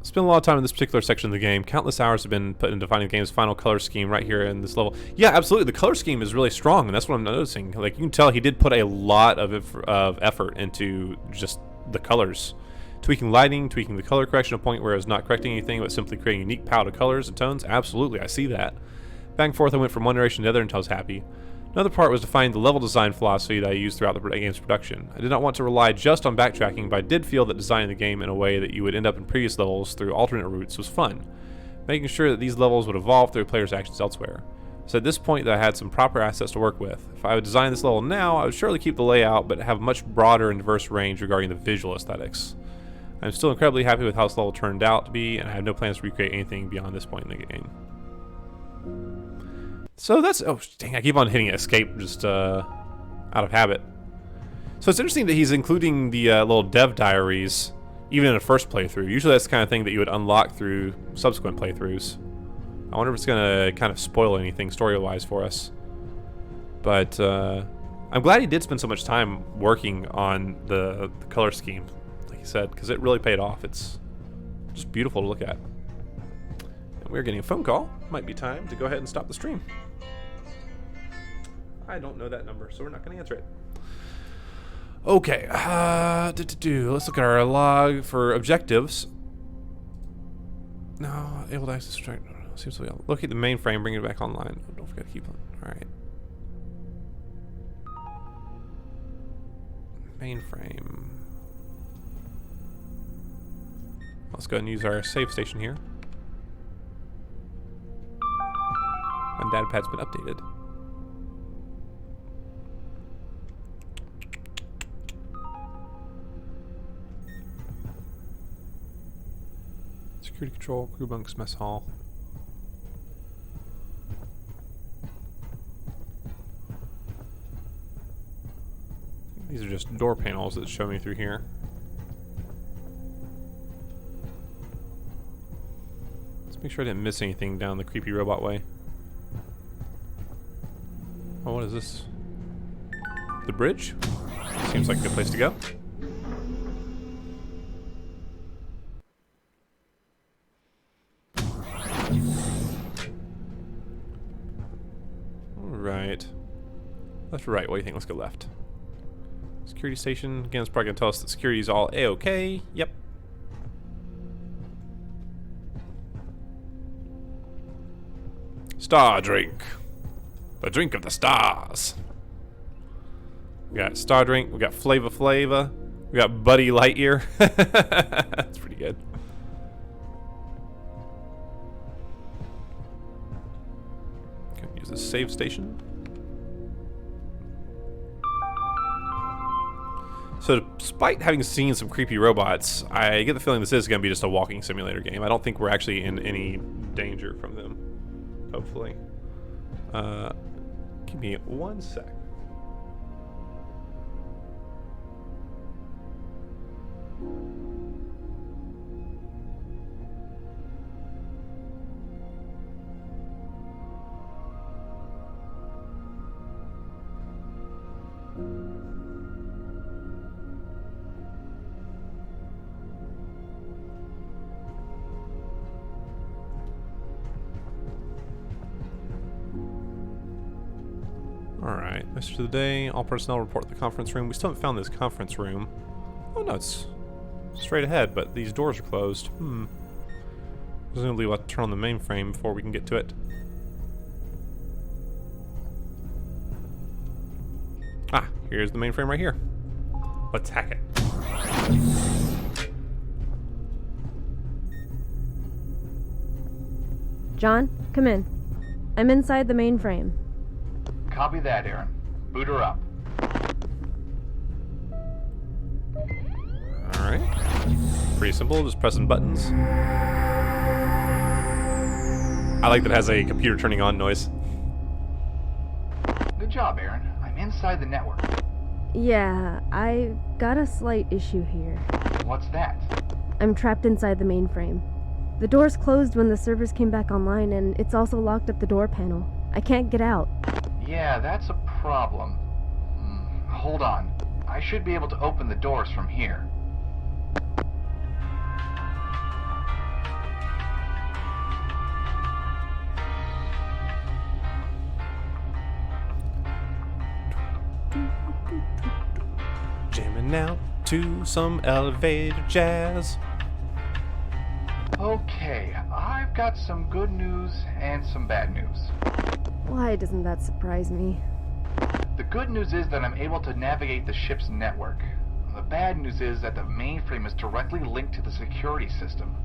Spent a lot of time in this particular section of the game. Countless hours have been put into defining the game's final color scheme right here in this level. Yeah, absolutely. The color scheme is really strong, and that's what I'm noticing. Like, you can tell he did put a lot of effort into just the colors. Tweaking lighting, tweaking the color correction to a point where it's not correcting anything, but simply creating a unique palette of colors and tones. Absolutely, I see that. Back and forth, I went from one iteration to the other until I was happy. Another part was to find the level design philosophy that I used throughout the game's production. I did not want to rely just on backtracking, but I did feel that designing the game in a way that you would end up in previous levels through alternate routes was fun, making sure that these levels would evolve through players' actions elsewhere. So at this point that I had some proper assets to work with. If I would design this level now, I would surely keep the layout, but have a much broader and diverse range regarding the visual aesthetics. I'm still incredibly happy with how this level turned out to be, and I have no plans to recreate anything beyond this point in the game. So that's, oh dang, I keep on hitting escape just out of habit. So it's interesting that he's including the little dev diaries even in a first playthrough. Usually that's the kind of thing that you would unlock through subsequent playthroughs. I wonder if it's going to kind of spoil anything story-wise for us. But I'm glad he did spend so much time working on the color scheme, like he said, because it really paid off. It's just beautiful to look at. And we're getting a phone call. Might be time to go ahead and stop the stream. I don't know that number, so we're not going to answer it. Okay, let's look at our log for objectives. No, able to access strike. No, seems to be able. Locate the mainframe, bring it back online. Oh, don't forget to keep it. All right. Mainframe. Let's go ahead and use our save station here. My data pad's been updated. Security control, crew bunks, mess hall. These are just door panels that show me through here. Let's make sure I didn't miss anything down the creepy robot way. Oh, what is this? The bridge? Seems like a good place to go. Alright. Left or right? What do you think? Let's go left. Security station. Again, it's probably going to tell us that security is all A-okay. Yep. Star drink. The drink of the stars. We got Star Drink, we got Flava Flava, we got Buddy Lightyear. That's pretty good. Can use this save station. So despite having seen some creepy robots, I get the feeling this is going to be just a walking simulator game. I don't think we're actually in any danger from them. Hopefully. Give me 1 sec. Alright, message of the day. All personnel report to the conference room. We still haven't found this conference room. Oh no, it's straight ahead, but these doors are closed. Presumably we'll have to turn on the mainframe before we can get to it. Ah, here's the mainframe right here. Let's hack it. John, come in. I'm inside the mainframe. Copy that, Aaron. Boot her up. Alright. Pretty simple, just pressing buttons. I like that it has a computer turning on noise. Good job, Aaron. I'm inside the network. Yeah, I got a slight issue here. What's that? I'm trapped inside the mainframe. The doors closed when the servers came back online, and it's also locked up the door panel. I can't get out. Yeah, that's a problem. Hold on. I should be able to open the doors from here. Jamming out to some elevator jazz. Okay, I've got some good news and some bad news. Why doesn't that surprise me? The good news is that I'm able to navigate the ship's network. The bad news is that the mainframe is directly linked to the security system.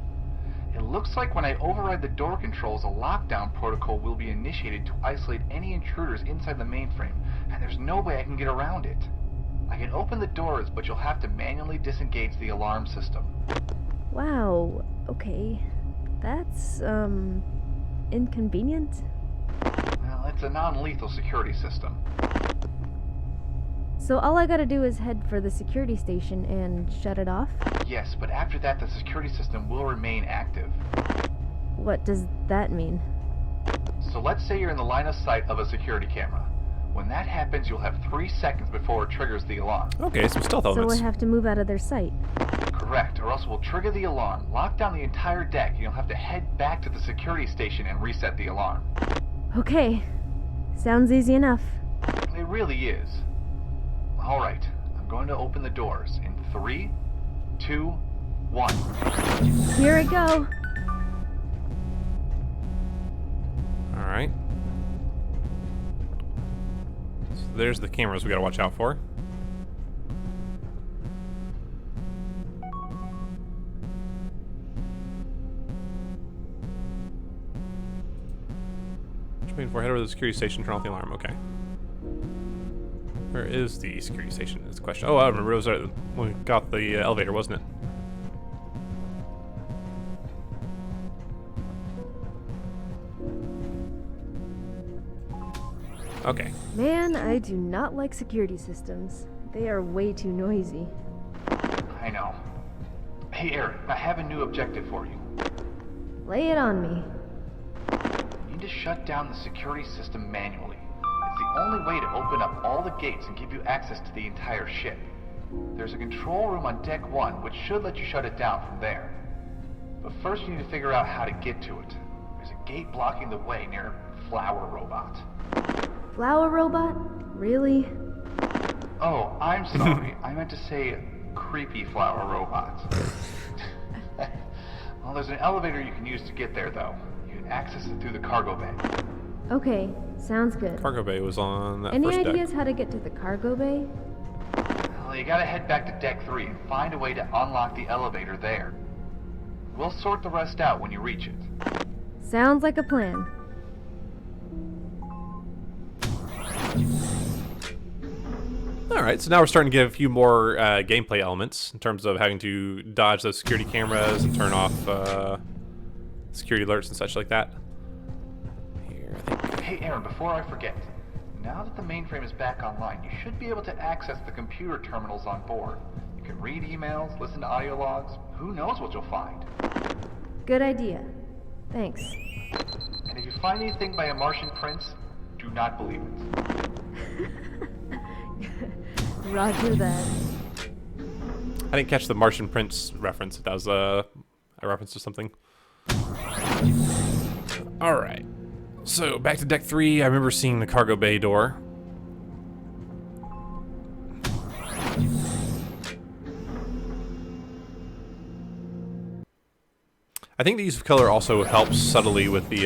It looks like when I override the door controls, a lockdown protocol will be initiated to isolate any intruders inside the mainframe, and there's no way I can get around it. I can open the doors, but you'll have to manually disengage the alarm system. Wow, okay. That's, inconvenient? Well, it's a non-lethal security system. So all I gotta do is head for the security station and shut it off? Yes, but after that, the security system will remain active. What does that mean? So let's say you're in the line of sight of a security camera. When that happens, you'll have 3 seconds before it triggers the alarm. Okay, some stealth So elements. I have to move out of their sight. Correct, or else it will trigger the alarm, lock down the entire deck, and you'll have to head back to the security station and reset the alarm. Okay. Sounds easy enough. It really is. Alright, I'm going to open the doors in 3, 2, 1. Here I go. Alright. So there's the cameras we gotta watch out for. Waiting for head over to the security station, turn off the alarm. Okay. Where is the security station? Is the question. Oh, I remember. It was when we got the elevator, wasn't it? Okay. Man, I do not like security systems. They are way too noisy. I know. Hey, Aaron, I have a new objective for you. Lay it on me. You need to shut down the security system manually. It's the only way to open up all the gates and give you access to the entire ship. There's a control room on deck 1, which should let you shut it down from there. But first you need to figure out how to get to it. There's a gate blocking the way near Flower Robot. Flower robot? Really? Oh, I'm sorry. I meant to say Creepy Flower Robot. Well, there's an elevator you can use to get there, though. You can access it through the cargo bay. Okay, sounds good. Cargo bay was on that Any first deck. ideas how to get to the cargo bay? Well, you gotta head back to deck 3 and find a way to unlock the elevator there. We'll sort the rest out when you reach it. Sounds like a plan. Alright, so now we're starting to get a few more gameplay elements in terms of having to dodge those security cameras and turn off security alerts and such like that. Here, I think. Hey, Aaron, before I forget, now that the mainframe is back online, you should be able to access the computer terminals on board. You can read emails, listen to audio logs. Who knows what you'll find? Good idea. Thanks. And if you find anything by a Martian prince, do not believe it. Roger that. I didn't catch the Martian Prince reference. That was a reference to something. Alright. So, back to deck 3. I remember seeing the cargo bay door. I think the use of color also helps subtly with the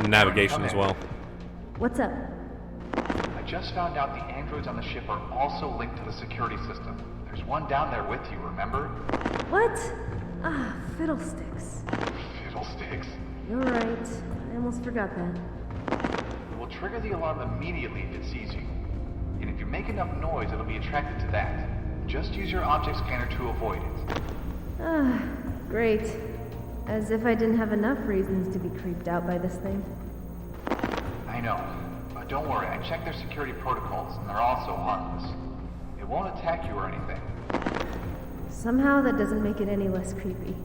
navigation as well. What's up? I just found out the androids on the ship are also linked to the security system. There's one down there with you, remember? What? Ah, fiddlesticks. Fiddlesticks. You're right. I almost forgot that. It will trigger the alarm immediately if it sees you. And if you make enough noise, it'll be attracted to that. Just use your object scanner to avoid it. Ah, great. As if I didn't have enough reasons to be creeped out by this thing. I know. But don't worry, I checked their security protocols, and they're also harmless. It won't attack you or anything. Somehow that doesn't make it any less creepy.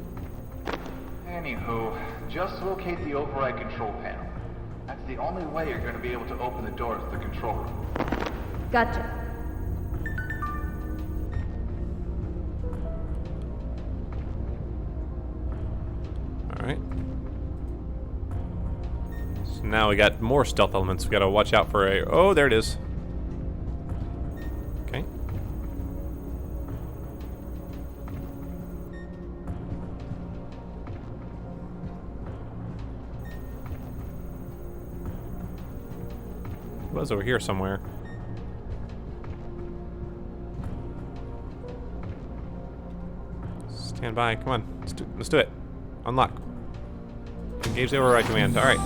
Anywho, just locate the override control panel. That's the only way you're going to be able to open the doors to the control room. Gotcha. Alright. So now we got more stealth elements. We gotta watch out for a... Oh, there it is. Okay. It was over here somewhere. Stand by. Come on. Let's do it. Unlock. Engage the override command. Alright.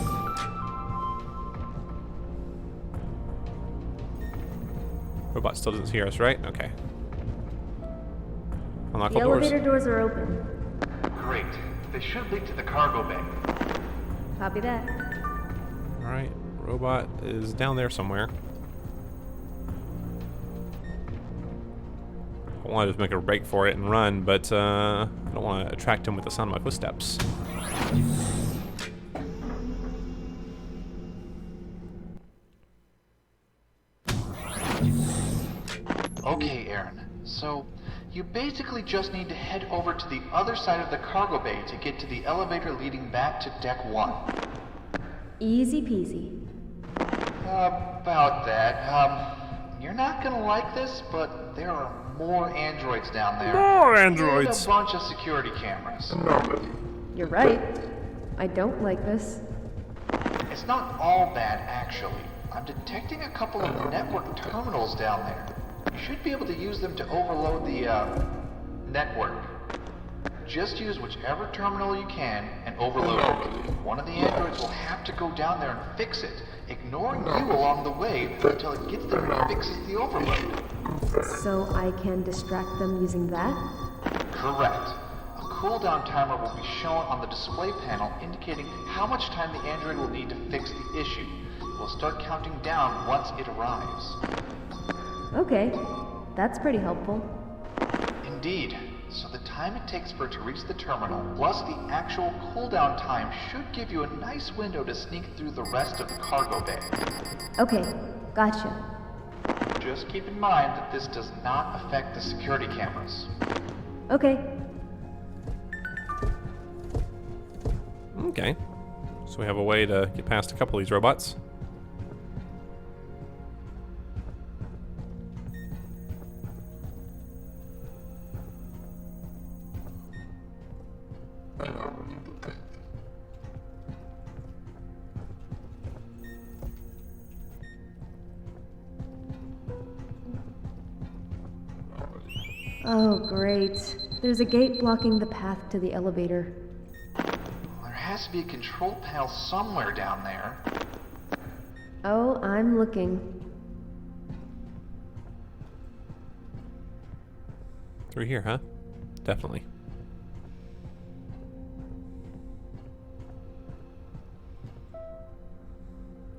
Robot still doesn't hear us, right? Okay. Unlock The all doors. elevator doors are open. Great. They should lead to the cargo bay. Copy that. Alright. Robot is down there somewhere. I want to just make a break for it and run, but I don't want to attract him with the sound of my footsteps. Okay, Aaron. So, you basically just need to head over to the other side of the cargo bay to get to the elevator leading back to deck 1. Easy peasy. About that. You're not gonna like this, but there are more androids down there. More And androids! a bunch of security cameras. You're right. I don't like this. It's not all bad, actually. I'm detecting a couple of network terminals down there. You should be able to use them to overload the, network. Just use whichever terminal you can and overload it. One of the androids will have to go down there and fix it, ignoring you along the way until it gets there and fixes the overload. So I can distract them using that? Correct. A cooldown timer will be shown on the display panel indicating how much time the android will need to fix the issue. will start counting down once it arrives. Okay, that's pretty helpful. Indeed. So the time it takes for it to reach the terminal, plus the actual cooldown time, should give you a nice window to sneak through the rest of the cargo bay. Okay, gotcha. Just keep in mind that this does not affect the security cameras. Okay. Okay. So we have a way to get past a couple of these robots. Oh, great. There's a gate blocking the path to the elevator. There has to be a control panel somewhere down there. Oh, I'm looking. Through here, huh? Definitely.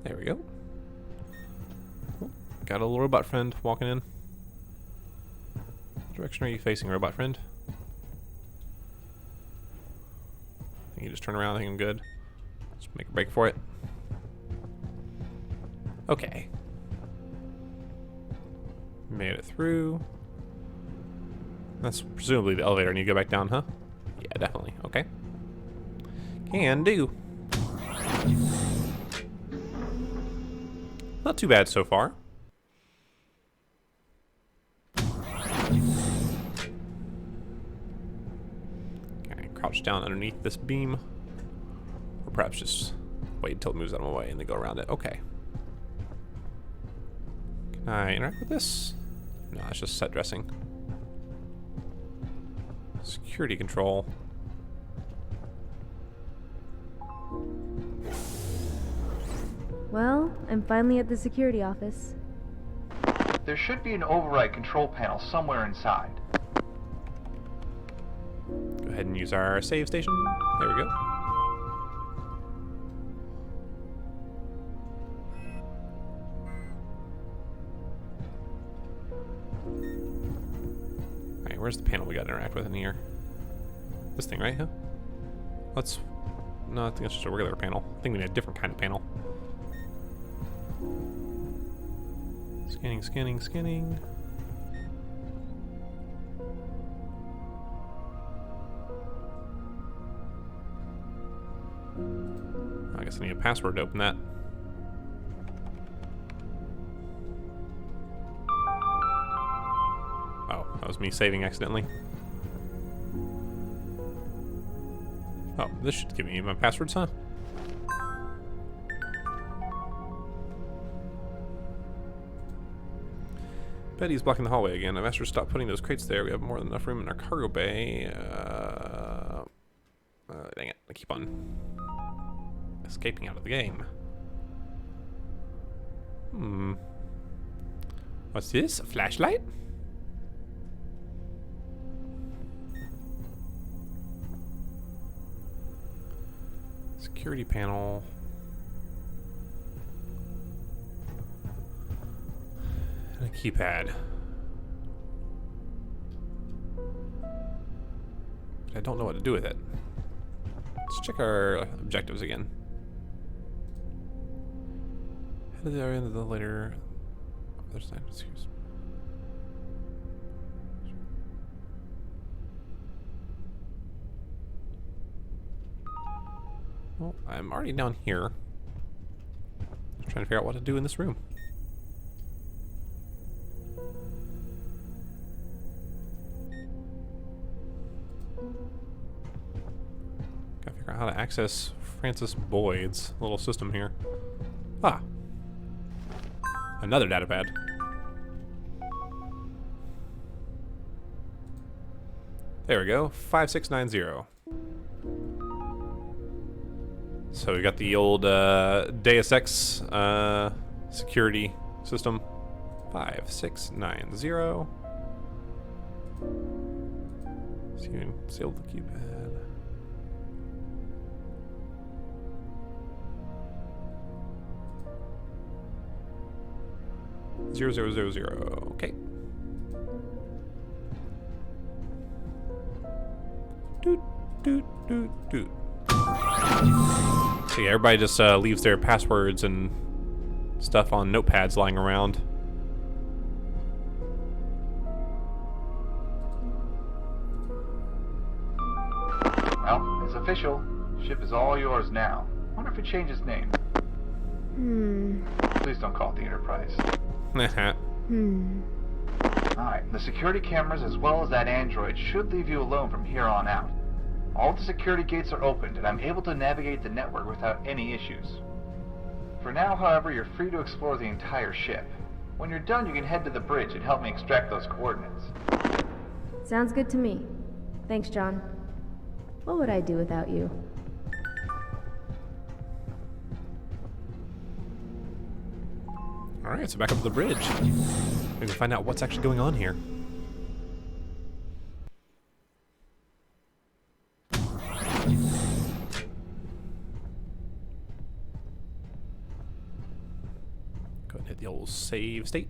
There we go. Oh, got a little robot friend walking in. What direction are you facing, robot friend? I think you just turn around. I think I'm good. Just make a break for it. Okay. Made it through. That's presumably the elevator. I need to go back down, huh? Yeah, definitely. Okay. Can do. Not too bad so far. Okay, crouch down underneath this beam. Or perhaps just wait until it moves out of my way and then go around it. Okay. Can I interact with this? No, it's just set dressing. Security control. Well, I'm finally at the security office. There should be an override control panel somewhere inside. Go ahead and use our save station. There we go. Alright, where's the panel we gotta interact with in here? This thing, right? Huh? Let's... No, I think it's just a regular panel. I think we need a different kind of panel. Scanning, scanning, scanning. I guess I need a password to open that. Oh, that was me saving accidentally. Oh, this should give me my passwords, huh? Betty's blocking the hallway again. I've asked her to stop putting those crates there. We have more than enough room in our cargo bay. Dang it. I keep on escaping out of the game. What's this? A flashlight? Security panel. And a keypad. But I don't know what to do with it. Let's check our objectives again. Head to the other end of the later. Other side. Excuse. Well, I'm already down here. Just trying to figure out what to do in this room. Gotta figure out how to access Francis Boyd's little system here. Ah. Another data pad. There we go. 5690. So we got the old Deus Ex security system. 5690. So you can seal the keypad. 0000. Okay. Doot, doot, doot, doot. So yeah, everybody just leaves their passwords and stuff on notepads lying around. Well, it's official. Ship is all yours now. Wonder if it changed its name. Please don't call it the Enterprise. Alright, the security cameras as well as that android should leave you alone from here on out. All the security gates are opened and I'm able to navigate the network without any issues. For now, however, you're free to explore the entire ship. When you're done, you can head to the bridge and help me extract those coordinates. Sounds good to me. Thanks, John. What would I do without you? Alright, so back up to the bridge. We can find out what's actually going on here. Go ahead and hit the old save state.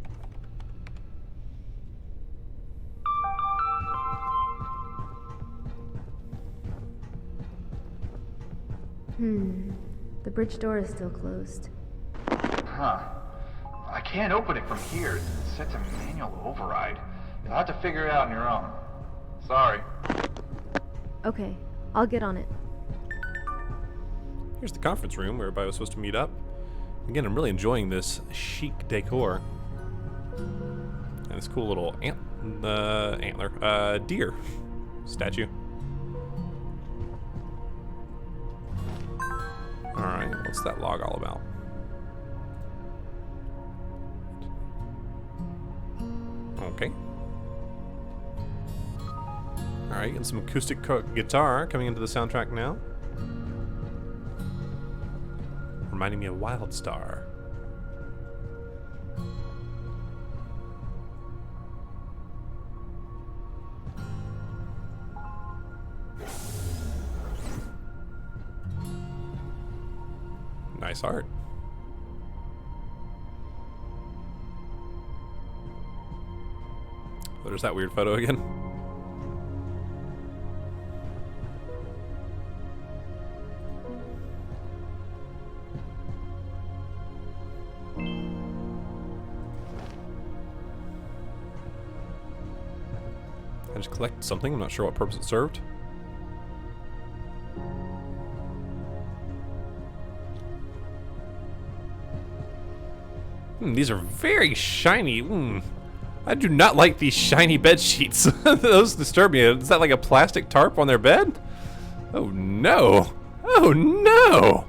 The bridge door is still closed. Huh. I can't open it from here. It's set to manual override. You'll have to figure it out on your own. Sorry. Okay, I'll get on it. Here's the conference room where everybody was supposed to meet up. Again, I'm really enjoying this chic decor. And this cool little deer statue. Alright, what's that log all about? Okay. Alright, getting some acoustic guitar coming into the soundtrack now. Reminding me of Wildstar. Nice art. Oh, there's that weird photo again. I just collected something. I'm not sure what purpose it served. These are very shiny. I do not like these shiny bed sheets. Those disturb me. Is that like a plastic tarp on their bed? Oh no. Oh no.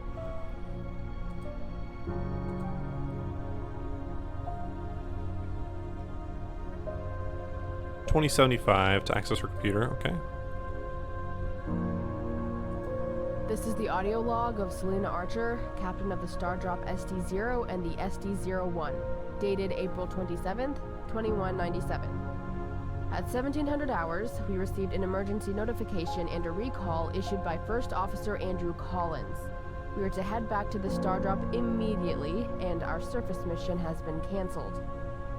$20.75 to access her computer. Okay. This is the audio log of Selena Archer, captain of the Stardrop SD-0 and the SD-01, dated April 27th, 2197. At 1700 hours, we received an emergency notification and a recall issued by First Officer Andrew Collins. We are to head back to the Stardrop immediately, and our surface mission has been canceled.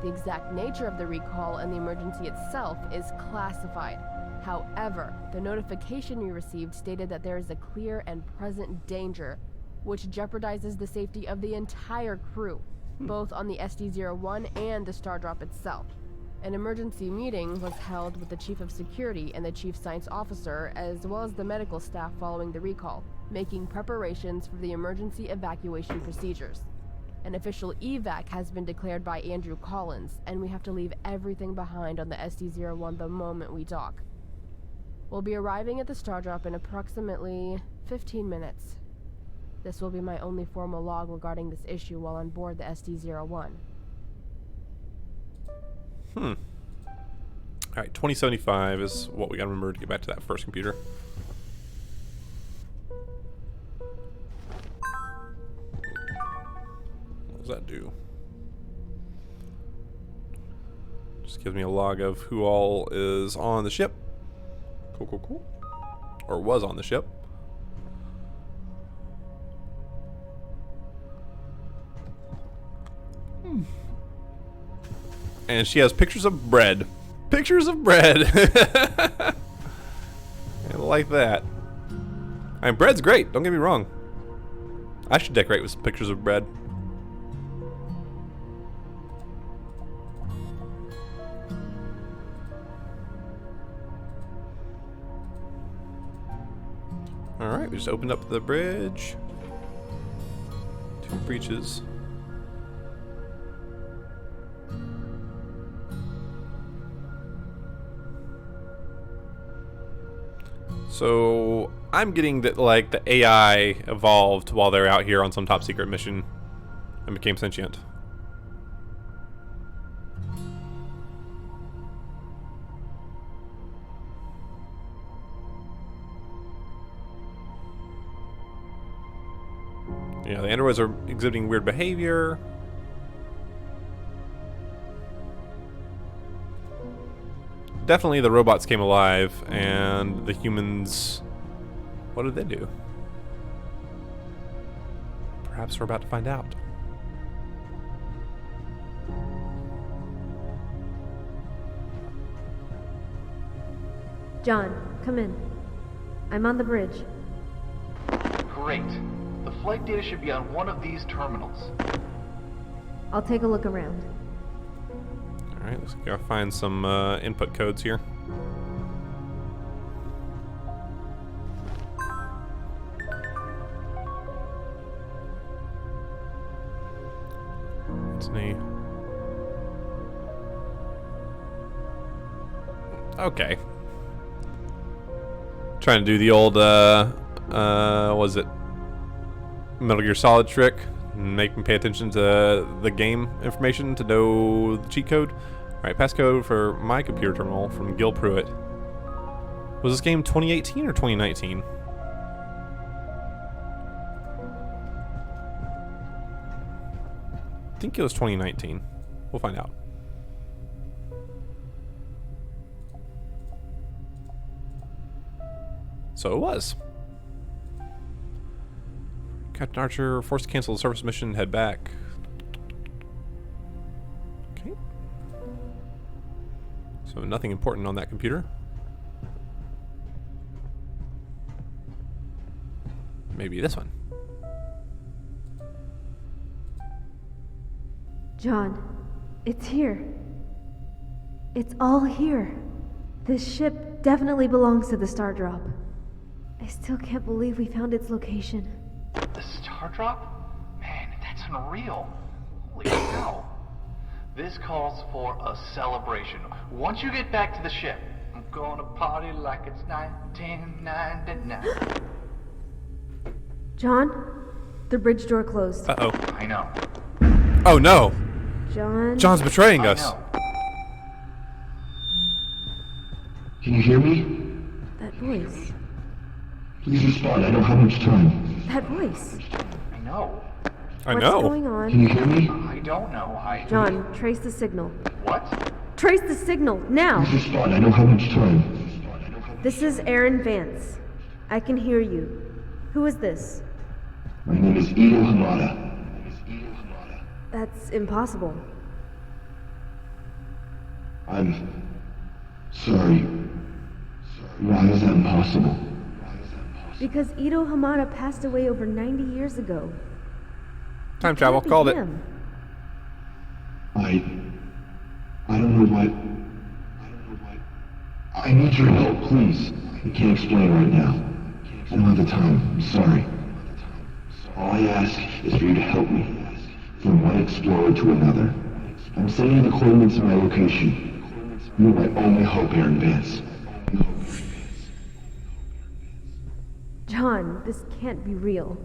The exact nature of the recall and the emergency itself is classified. However, the notification we received stated that there is a clear and present danger, which jeopardizes the safety of the entire crew, both on the SD-01 and the Stardrop itself. An emergency meeting was held with the Chief of Security and the Chief Science Officer, as well as the medical staff following the recall, making preparations for the emergency evacuation procedures. An official evac has been declared by Andrew Collins, and we have to leave everything behind on the SD-01 the moment we dock. We'll be arriving at the Stardrop in approximately 15 minutes. This will be my only formal log regarding this issue while on board the SD-01. Alright, $20.75 is what we gotta remember to get back to that first computer. What does that do? Just gives me a log of who all is on the ship. Cool. Or was on the ship. And she has pictures of bread. Pictures of bread. I like that. I mean, bread's great. Don't get me wrong. I should decorate with some pictures of bread. Alright, we just opened up the bridge. 2 breaches. So I'm getting that like the AI evolved while they're out here on some top secret mission and became sentient. Yeah, the androids are exhibiting weird behavior. Definitely the robots came alive, and the humans... What did they do? Perhaps we're about to find out. John, come in. I'm on the bridge. Great. The flight data should be on one of these terminals. I'll take a look around. Alright, let's go find some input codes here. What's neat? Okay. Trying to do the old, was it Metal Gear Solid trick? Make me pay attention to the game information to know the cheat code. Alright, passcode for my computer terminal from Gil Pruitt. Was this game 2018 or 2019? I think it was 2019. We'll find out. So it was. Captain Archer, forced to cancel the service mission, head back. Okay. So nothing important on that computer. Maybe this one. John, it's here. It's all here. This ship definitely belongs to the Stardrop. I still can't believe we found its location. The Stardrop? Man, that's unreal. Holy cow. This calls for a celebration. Once you get back to the ship, I'm gonna party like it's 1999. John, the bridge door closed. Uh-oh. I know. Oh no! John... John's betraying I us. know. Can you hear me? That voice. Please respond. I don't have much time. That voice. I know. I What's know. going Can on? you hear me? I don't know. John, trace the signal. What? Trace the signal, now! Please respond. I don't have much time. This is Aaron Vance. I can hear you. Who is this? My name is Ito Hamada. That's impossible. I'm sorry. Why is that impossible? Because Ito Hamada passed away over 90 years ago. Time travel, Can't be called it. him. I don't know what. I need your help, please. I can't explain right now. I don't have the time. I'm sorry. All I ask is for you to help me from one explorer to another. I'm sending you the coordinates of my location. You're my only hope, Aaron Vance. John, this can't be real.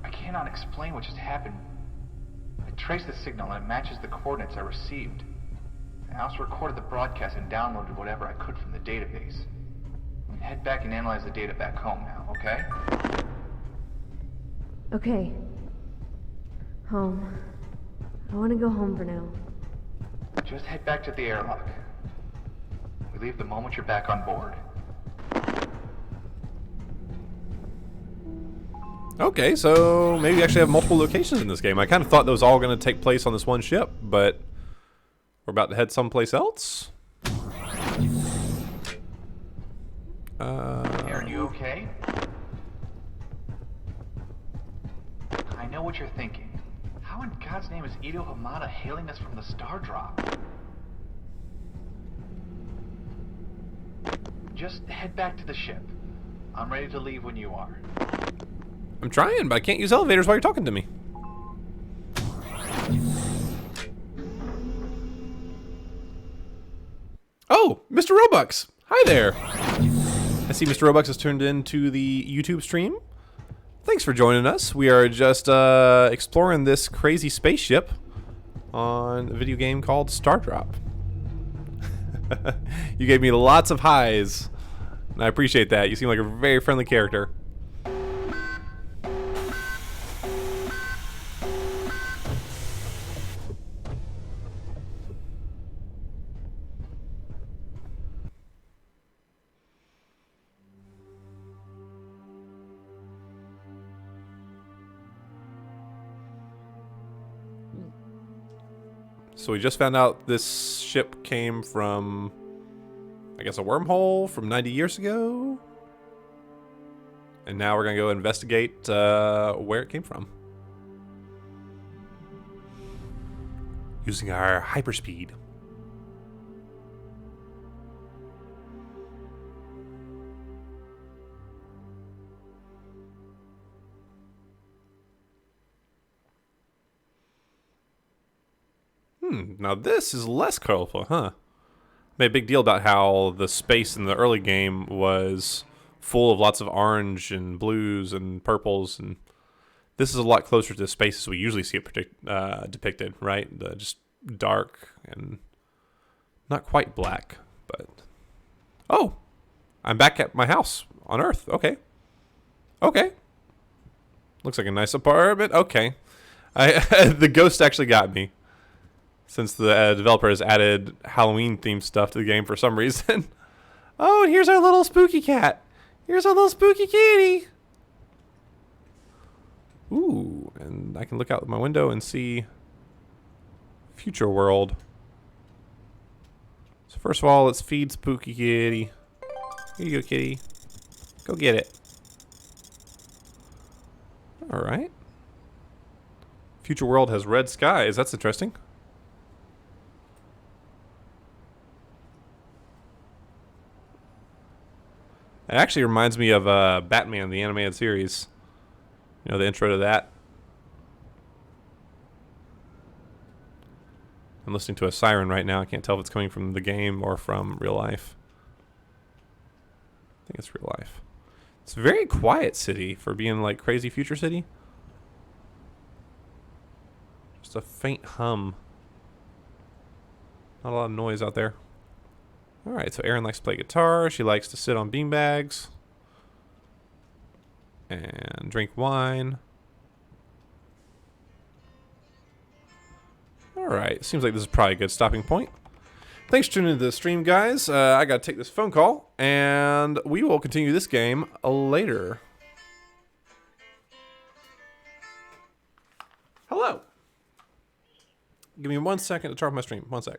I cannot explain what just happened. I traced the signal and it matches the coordinates I received. I also recorded the broadcast and downloaded whatever I could from the database. I'm gonna head back and analyze the data back home now, okay? Okay. Home. I want to go home for now. Just head back to the airlock. We leave the moment you're back on board. Okay, so maybe we actually have multiple locations in this game. I kind of thought those all going to take place on this one ship, but We're about to head someplace else. Aaron, you okay? I know what you're thinking. How in God's name is Ito Hamada hailing us from the Stardrop? Just head back to the ship. I'm ready to leave when you are. I'm trying, but I can't use elevators while you're talking to me. Oh, Mr. Robux. Hi there. I see Mr. Robux has turned into the YouTube stream. Thanks for joining us. We are just exploring this crazy spaceship on a video game called Stardrop. You gave me lots of highs, and I appreciate that. You seem like a very friendly character. So we just found out this ship came from, I guess, a wormhole from 90 years ago. And now we're going to go investigate where it came from. Using our hyperspeed. Now this is less colorful, huh? Made a big deal about how the space in the early game was full of lots of orange and blues and purples, and this is a lot closer to the spaces we usually see it depicted, right? Just dark and not quite black, but... Oh! I'm back at my house on Earth. Okay. Okay. Looks like a nice apartment. Okay. The ghost actually got me. Since the developer has added Halloween-themed stuff to the game for some reason. Oh, and here's our little spooky cat. Here's our little spooky kitty. Ooh, and I can look out my window and see future world. So first of all, let's feed spooky kitty. Here you go, kitty. Go get it. All right. Future world has red skies. That's interesting. It actually reminds me of Batman, the animated series. You know, the intro to that. I'm listening to a siren right now. I can't tell if it's coming from the game or from real life. I think it's real life. It's a very quiet city for being like crazy future city. Just a faint hum. Not a lot of noise out there. Alright, so Erin likes to play guitar. She likes to sit on beanbags. And drink wine. Alright, seems like this is probably a good stopping point. Thanks for tuning into the stream, guys. I gotta take this phone call. And we will continue this game later. Hello. Give me 1 second to turn off my stream. 1 sec.